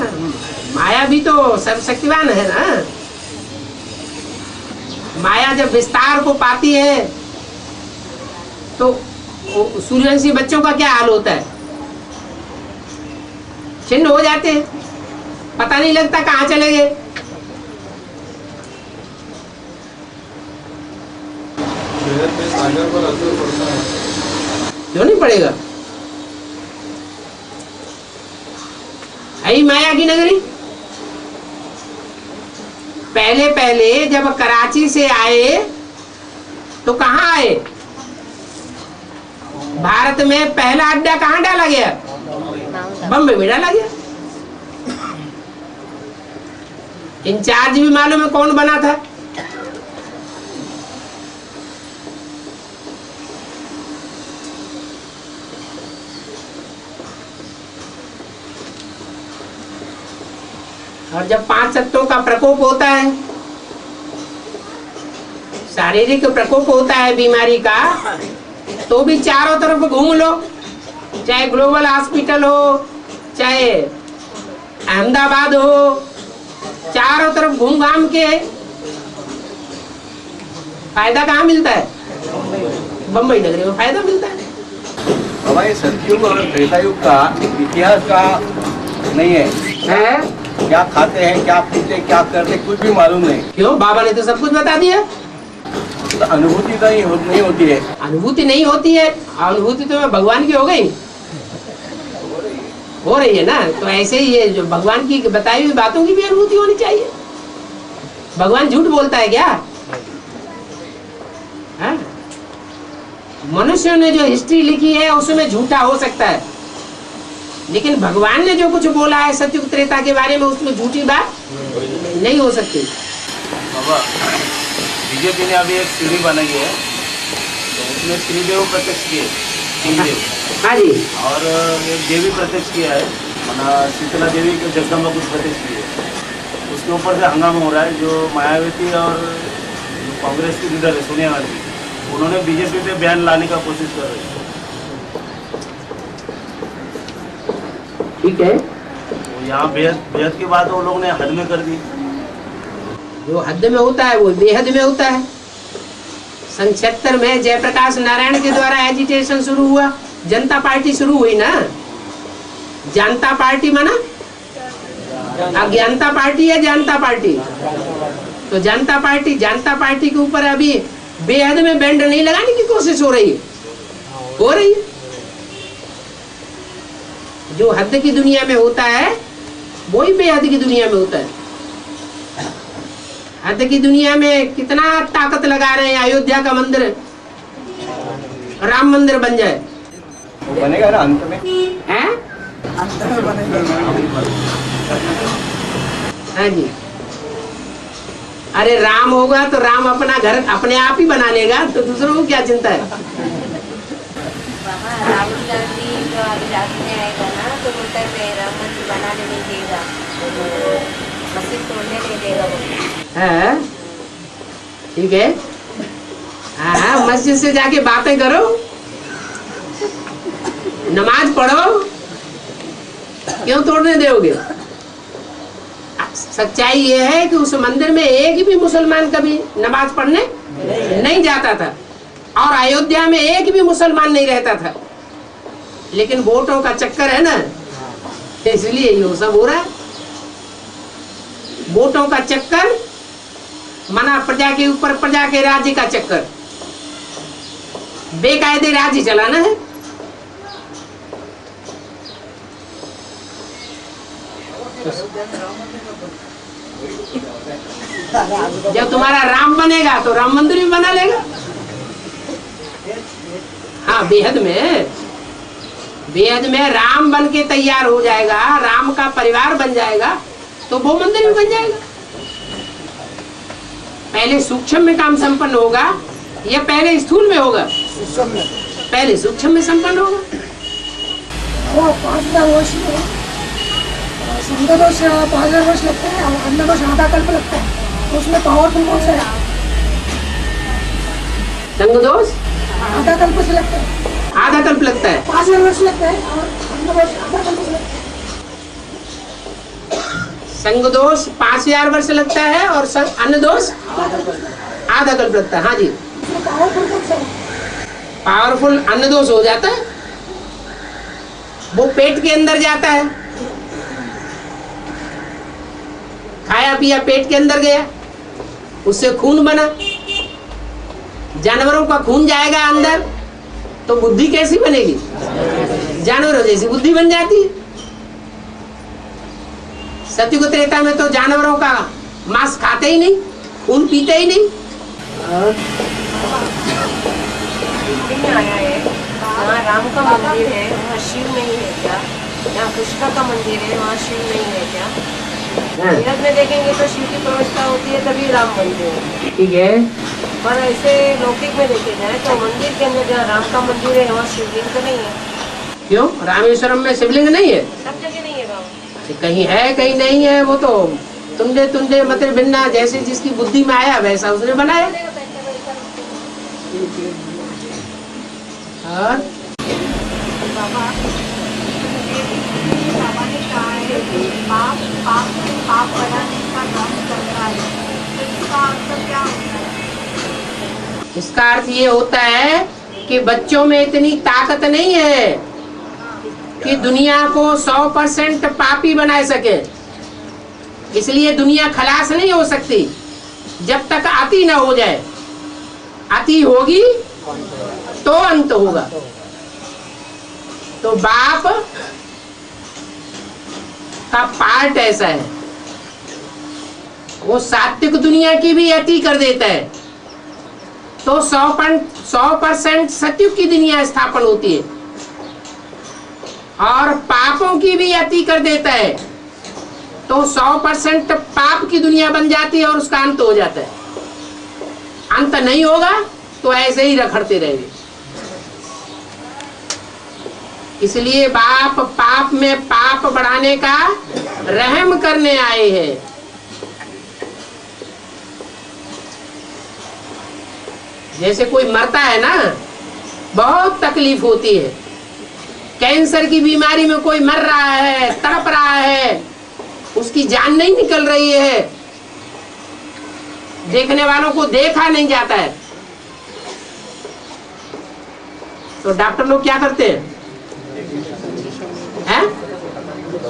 माया भी तो सर्वशक्तिवान है ना। माया जब विस्तार को पाती है तो सूर्यवंशी बच्चों का क्या हाल होता है? छिन्न हो जाते हैं, पता नहीं लगता कहाँ चले गए। बेहद में सागर पर असर पड़ता है। क्यों नहीं पड़ेगा? है माया की नगरी। पहले पहले जब कराची से आए तो कहाँ आए? भारत में पहला अड्डा कहाँ डाला गया? बम्बई में डाला गया। इंचार्ज भी मालूम है कौन बना था? और जब 5 तत्वों का प्रकोप होता है, शारीरिक प्रकोप होता है बीमारी का, तो भी चारों तरफ घूम लो, चाहे ग्लोबल हॉस्पिटल हो, चाहे अहमदाबाद हो, चारों तरफ घूम घाम के फायदा कहाँ मिलता है? बम्बई नगरी में फायदा मिलता है। हमारे सतयुग और त्रेता युग का इतिहास का नहीं है। क्या खाते हैं, क्या पीते, क्या करते, कुछ भी मालूम नहीं। क्यों? बाबा ने तो सब कुछ बता दिया। तो अनुभूति तो नहीं होती है। अनुभूति नहीं होती है, अनुभूति तो भगवान की हो गई, हो रही है ना। तो ऐसे ही है, जो भगवान की बताई हुई बातों की भी अनुभूति होनी चाहिए। भगवान झूठ बोलता है क्या? हाँ? मनुष्यों ने जो हिस्ट्री लिखी है उसमें झूठा हो सकता है, लेकिन भगवान ने जो कुछ बोला है सतयुग त्रेता के बारे में, उसमें झूठी बात नहीं हो सकती। बाबा, बीजेपी ने अभी एक सीढ़ी बनाई है, तो उसमें श्रीदेव प्रत्यक्ष किए, सिंहदेव। हाँ जी। और एक देवी प्रत्यक्ष किया है, माना शीतला देवी के जगदम्बा कुछ प्रत्यक्ष किए। उसके ऊपर से हंगामा हो रहा है। जो मायावती और कांग्रेस की लीडर है सोनिया गांधी, उन्होंने बीजेपी पे बैन लाने का कोशिश कर रहे हैं। ठीक है, तो यहाँ बेहद की बात वो लोग ने हद में कर दी। जो हद में होता है वो बेहद में होता है। सन 76 में जयप्रकाश नारायण के द्वारा एजिटेशन शुरू हुआ, जनता पार्टी शुरू हुई ना। जनता पार्टी माना अज्ञानता पार्टी है, जनता पार्टी। तो जनता पार्टी के ऊपर अभी बेहद में बैंड नहीं लगाने की कोशिश हो रही है। जो हद की दुनिया में होता है वही बेहद की दुनिया में होता है। हद की दुनिया में कितना ताकत लगा रहे हैं, अयोध्या का मंदिर राम मंदिर बन जाए, वो बनेगा ना अंत में। हैं? हाँ जी। अरे राम होगा तो राम अपना घर अपने आप ही बना लेगा, तो दूसरों को क्या चिंता है? राहुल गांधी जो अभी रास्ते में आएगा ना, तो बोलता है राम मंदिर बनाने नहीं देगा, मस्जिद तोड़ने नहीं देगा वो। है ठीक है। हाँ, मस्जिद से जाके बातें करो, नमाज पढ़ो, क्यों तोड़ने दोगे? सच्चाई ये है कि उस मंदिर में एक भी मुसलमान कभी नमाज पढ़ने नहीं जाता था और अयोध्या में एक भी मुसलमान नहीं रहता था, लेकिन वोटों का चक्कर है ना, इसलिए ये सब हो रहा है। वोटों का चक्कर माना प्रजा के ऊपर प्रजा के राज्य का चक्कर, बेकायदे राज्य चलाना है। जब तुम्हारा राम बनेगा तो राम मंदिर भी बना लेगा। हाँ, बेहद में राम बन के तैयार हो जाएगा, राम का परिवार बन जाएगा तो वो मंदिर भी बन जाएगा। पहले सूक्ष्म में काम संपन्न होगा या पहले स्थूल में होगा? पहले सूक्ष्म में संपन्न होगा। वो 5,000 वर्ष में संघदोष 5,000 वर्ष लगते हैं और अन्नदोष आधा कल्प लगता है, तो उसमें पावरफुल कौन सा है? संघदोष आधा कल्प से लगता है, आधा कल्प लगता है, 5,000 वर्ष लगता है और अन्नदोष आधा कल्प से लगता है। संघदोष 5,000 वर्ष लगता है और अन्नदोष आधा कल्प लगता है। हाँ जी, पावरफुल कौन सा है? पावरफुल अन्नदोष हो जाता है, वो पेट के अंदर जाता है, खाया पिया पेट के अंदर गया, उससे खून बना, जानवरों का खून जाएगा अंदर तो बुद्धि कैसी बनेगी? जानवरों जैसी बुद्धि बन जाती है। सतयुग त्रेता में तो जानवरों का मांस खाते ही नहीं, खून पीते ही नहीं। में आया है, यहाँ राम का मंदिर है, वहाँ शिव नहीं है क्या? यहाँ कृष्ण का मंदिर है, वहाँ शिव नहीं है क्या? वेद में देखेंगे तो शिव की प्रविष्टा होती है तभी राम मंदिर है, ठीक है, पर ऐसे लौकिक में देखे जाए तो मंदिर के अंदर जहाँ राम का मंदिर है वहाँ शिवलिंग तो नहीं है। क्यों? रामेश्वरम में शिवलिंग नहीं है? सब जगह नहीं है बाबू, कहीं है कहीं नहीं है, वो तो तुंडे मतलब भिन्ना, जैसे जिसकी बुद्धि में आया वैसा उसने बनाया। और बाबा ने कहा है कि पाप बनाने का नाम करता है, तो इसका अर्थ क्या होता है? इसका अर्थ ये होता है कि बच्चों में इतनी ताकत नहीं है कि दुनिया को 100% पापी बना सके, इसलिए दुनिया खलास नहीं हो सकती जब तक अति न हो जाए। अति होगी तो अंत होगा। तो बाप का पार्ट ऐसा है, वो सात्विक दुनिया की भी अति कर देता है तो 100% सत्युग की दुनिया स्थापन होती है, और पापों की भी अति कर देता है तो 100% पाप की दुनिया बन जाती है और उसका अंत हो जाता है। अंत नहीं होगा तो ऐसे ही रखड़ते रहेंगे। इसलिए बाप पाप में पाप बढ़ाने का रहम करने आए हैं। जैसे कोई मरता है ना, बहुत तकलीफ होती है। कैंसर की बीमारी में कोई मर रहा है, तड़प रहा है, उसकी जान नहीं निकल रही है, देखने वालों को देखा नहीं जाता है, तो डॉक्टर लोग क्या करते हैं?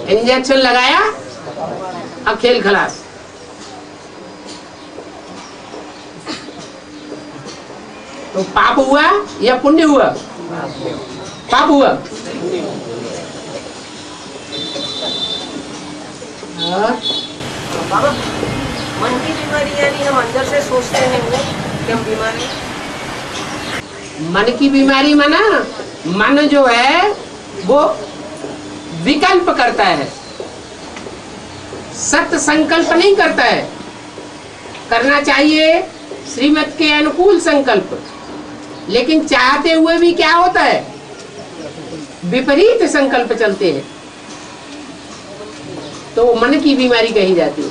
इंजेक्शन लगाया, अब खेल खलास। तो पाप हुआ या पुण्य हुआ? पाप हुआ। बाबा, मन की बीमारी यानी हम अंदर से सोचते हैं वो कि हम बीमार हैं। मन की बीमारी माना, मन जो है वो विकल्प करता है, सत्य संकल्प नहीं करता है। करना चाहिए श्रीमत के अनुकूल संकल्प, लेकिन चाहते हुए भी क्या होता है? विपरीत संकल्प चलते हैं, तो मन की बीमारी कही जाती है।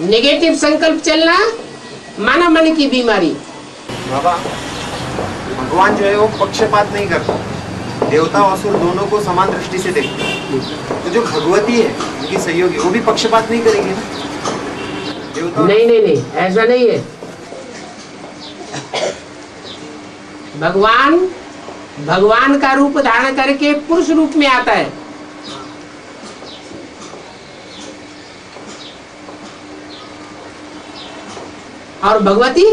नेगेटिव संकल्प चलना माना मन की बीमारी। बाबा, भगवान जो है वो पक्षपात नहीं करता, देवता और असुर दोनों को समान दृष्टि से देखते हैं। तो जो भगवती है उनकी सहयोगी वो भी पक्षपात नहीं करेगी ना? देवता नहीं नहीं नहीं, ऐसा नहीं है। भगवान का रूप धारण करके पुरुष रूप में आता है। और भगवती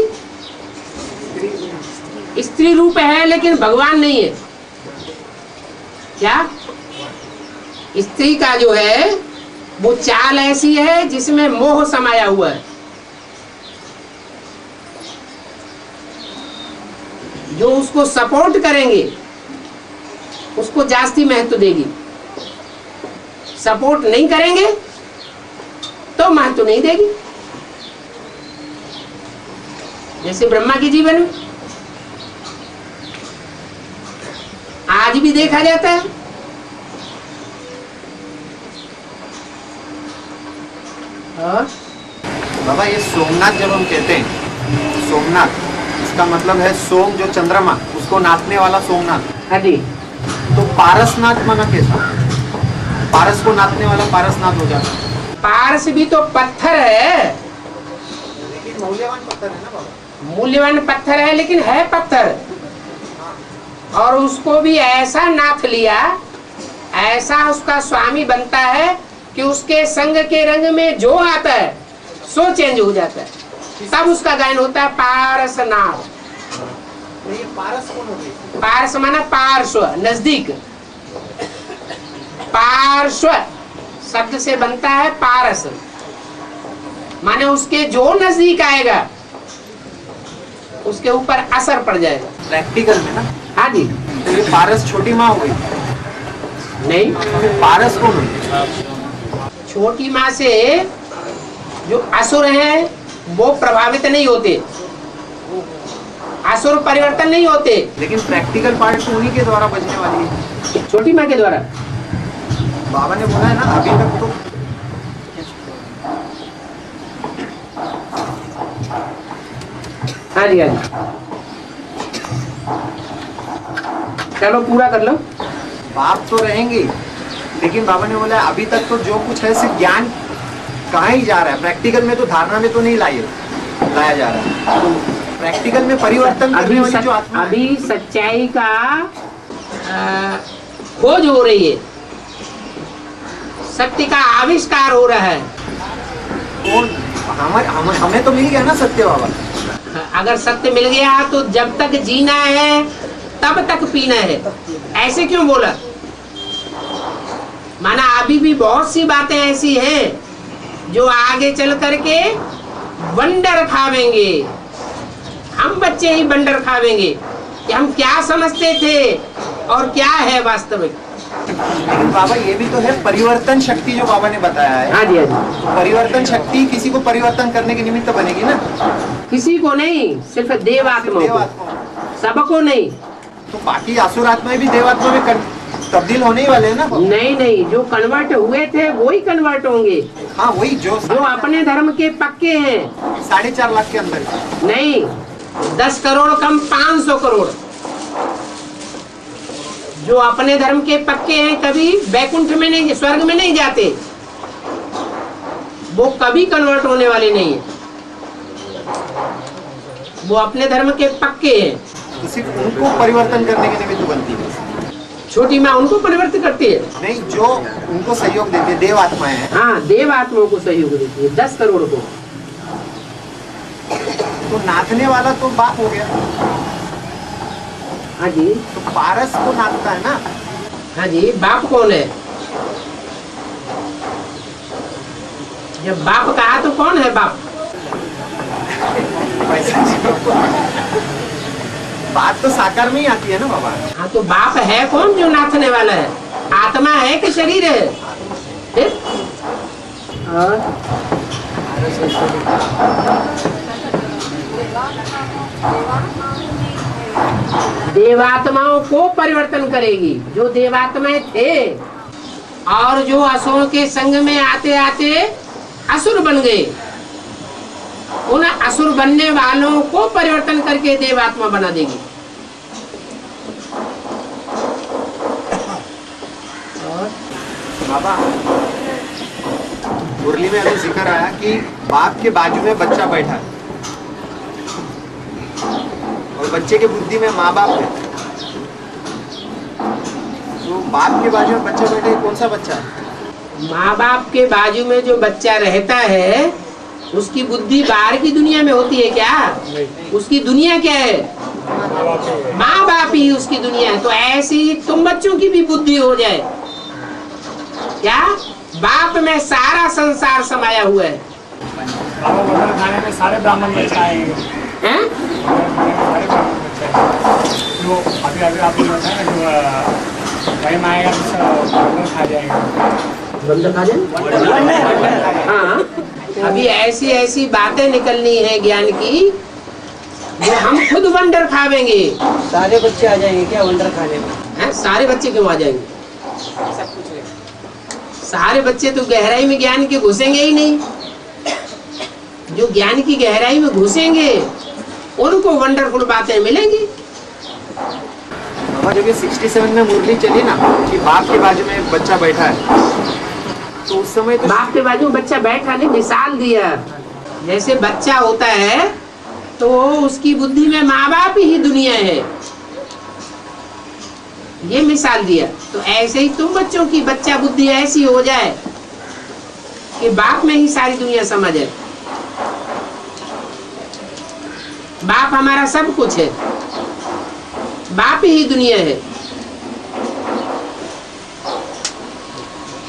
स्त्री रूप है, लेकिन भगवान नहीं है। क्या? स्त्री का जो है वो चाल ऐसी है जिसमें मोह समाया हुआ है, जो उसको सपोर्ट करेंगे उसको जास्ती महत्व देगी, सपोर्ट नहीं करेंगे तो महत्व नहीं देगी। जैसे ब्रह्मा के जीवन में आज भी देखा जाता है। और बाबा ये सोमनाथ जब हम कहते हैं, सोमनाथ इसका मतलब है सोम जो चंद्रमा, उसको नापने वाला सोमनाथ। हाँ जी। तो पारसनाथ माना कैसा? पारस को नापने वाला पारसनाथ हो जाता। पारस भी तो पत्थर है, लेकिन मूल्यवान पत्थर है ना बाबा। मूल्यवान पत्थर है, लेकिन है पत्थर। और उसको भी ऐसा नाथ लिया, ऐसा उसका स्वामी बनता है कि उसके संग के रंग में जो आता है सो चेंज हो जाता है, तब उसका गायन होता है पारसनाथ। तो ये पारस कौन हो गई? पारस माना पार्श्व, नजदीक। पार्श्व शब्द से बनता है पारस, माने उसके जो नजदीक आएगा उसके ऊपर असर पड़ जाएगा। प्रैक्टिकल में ना? हाँ जी। तो ये पारस छोटी माँ हो गई? नहीं, पारस कौन हो? छोटी माँ से जो असुर हैं वो प्रभावित नहीं होते, असुर परिवर्तन नहीं होते। लेकिन प्रैक्टिकल पार्ट तो उन्हीं के द्वारा बजने वाली है, छोटी माँ के द्वारा। बाबा ने बोला है ना अभी तक तो। हाँ जी, हाँ जी, चलो पूरा कर लो। बाप तो रहेंगे, लेकिन बाबा ने बोला अभी तक तो जो कुछ है सिर्फ ज्ञान कहाँ ही जा रहा है, प्रैक्टिकल में तो धारणा में तो नहीं लाया जा रहा है। तो प्रैक्टिकल में परिवर्तन करने वाली जो आत्मा है, अभी सच्चाई का खोज हो रही है, सत्य का आविष्कार हो रहा है। कौन? हमें तो मिल गया ना सत्य बाबा। अगर सत्य मिल गया तो जब तक जीना है तब तक पीना है। ऐसे क्यों बोला? माना अभी भी बहुत सी बातें ऐसी हैं जो आगे चल करके वंडर खावेंगे। हम बच्चे ही वंडर खावेंगे कि हम क्या समझते थे और क्या है वास्तविक। लेकिन बाबा ये भी तो है परिवर्तन शक्ति जो बाबा ने बताया है। हाँ जी, हाँ जी। तो परिवर्तन शक्ति किसी को परिवर्तन करने के निमित्त बनेगी ना? किसी को नहीं, सिर्फ देवात्मा को, सबको नहीं। तो बाकी असुर आत्माएं भी देवात्मा में तब्दील होने ही वाले हैं ना? नहीं नहीं, जो कन्वर्ट हुए थे वो ही कन्वर्ट होंगे। हाँ वही जो अपने धर्म के पक्के हैं। 4.5 लाख के अंदर नहीं, 10 करोड़ कम 500 करोड़ जो अपने धर्म के पक्के हैं, कभी वैकुंठ में नहीं, स्वर्ग में नहीं जाते, वो कभी कन्वर्ट होने वाले नहीं है। वो अपने धर्म के पक्के हैं। तो सिर्फ उनको परिवर्तन करने के निमित्त बनती है। छोटी माँ उनको परिवर्तित करती है? नहीं, जो उनको सहयोग देते हैं देव आत्माएं हैं। हाँ, देव आत्माओं को सहयोग देती है, 10 करोड़ को। तो नाचने वाला तो बाप हो गया। हाँ जी। तो पारस को नाचता है ना? हाँ जी। बाप कौन है? जब बाप कहा तो कौन है बाप? बात तो साकार में ही आती है ना बाबा। हाँ, तो बाप है कौन जो नाचने वाला है? आत्मा है कि शरीर है? फिर? देवात्माओं को परिवर्तन करेगी। जो देवात्माएं थे और जो असुरों के संग में आते आते असुर बन गए, उन असुर बनने वालों को परिवर्तन करके देवात्मा बना देगी। बाबा मुरली में अभी जिक्र आया कि बाप के बाजू में बच्चा बैठा है और बच्चे की बुद्धि में माँ बाप है। तो बाप के बाजू में बच्चा बैठा है, कौन सा बच्चा है? माँ बाप के बाजू में जो बच्चा रहता है उसकी बुद्धि बाहर की दुनिया में होती है क्या? उसकी दुनिया क्या है? माँ बाप ही उसकी दुनिया है। तो ऐसी तुम बच्चों की भी बुद्धि हो जाए क्या? बाप में सारा संसार समाया हुआ है। बाबा वंडर खाने में सारे ब्राह्मण बच्चे आएंगे हैं? सारे ब्राह्मण बच्चे आएंगे। जो अभी अभी आपने बताया ना, जो टाइम आएगा तो वंडर खा जाएगा। बंदर खा जाए? हाँ, अभी ऐसी ऐसी बातें निकलनी है ज्ञान की जो हम खुद वंडर खावेंगे। सारे बच्चे आ जाएंगे क्या वंडर खाने में? हैं? सारे बच्चे क्यों आ जाएंगे? सब कुछ है। सारे बच्चे तो गहराई में ज्ञान के घुसेंगे ही नहीं। जो ज्ञान की गहराई में घुसेंगे उनको वंडरफुल बातें मिलेंगी। बाबा जब ये 67 में मुरली चली ना कि बाप के बाजू में एक बच्चा बैठा है, तो उस समय तो बाप के बाजू में बच्चा बैठा नहीं, मिसाल दिया। जैसे बच्चा होता है तो उसकी बुद्धि में माँ बाप ही दुनिया है, ये मिसाल दिया। तो ऐसे ही तुम बच्चों की बच्चा बुद्धि ऐसी हो जाए कि बाप में ही सारी दुनिया समझ है। बाप हमारा सब कुछ है, बाप ही दुनिया है।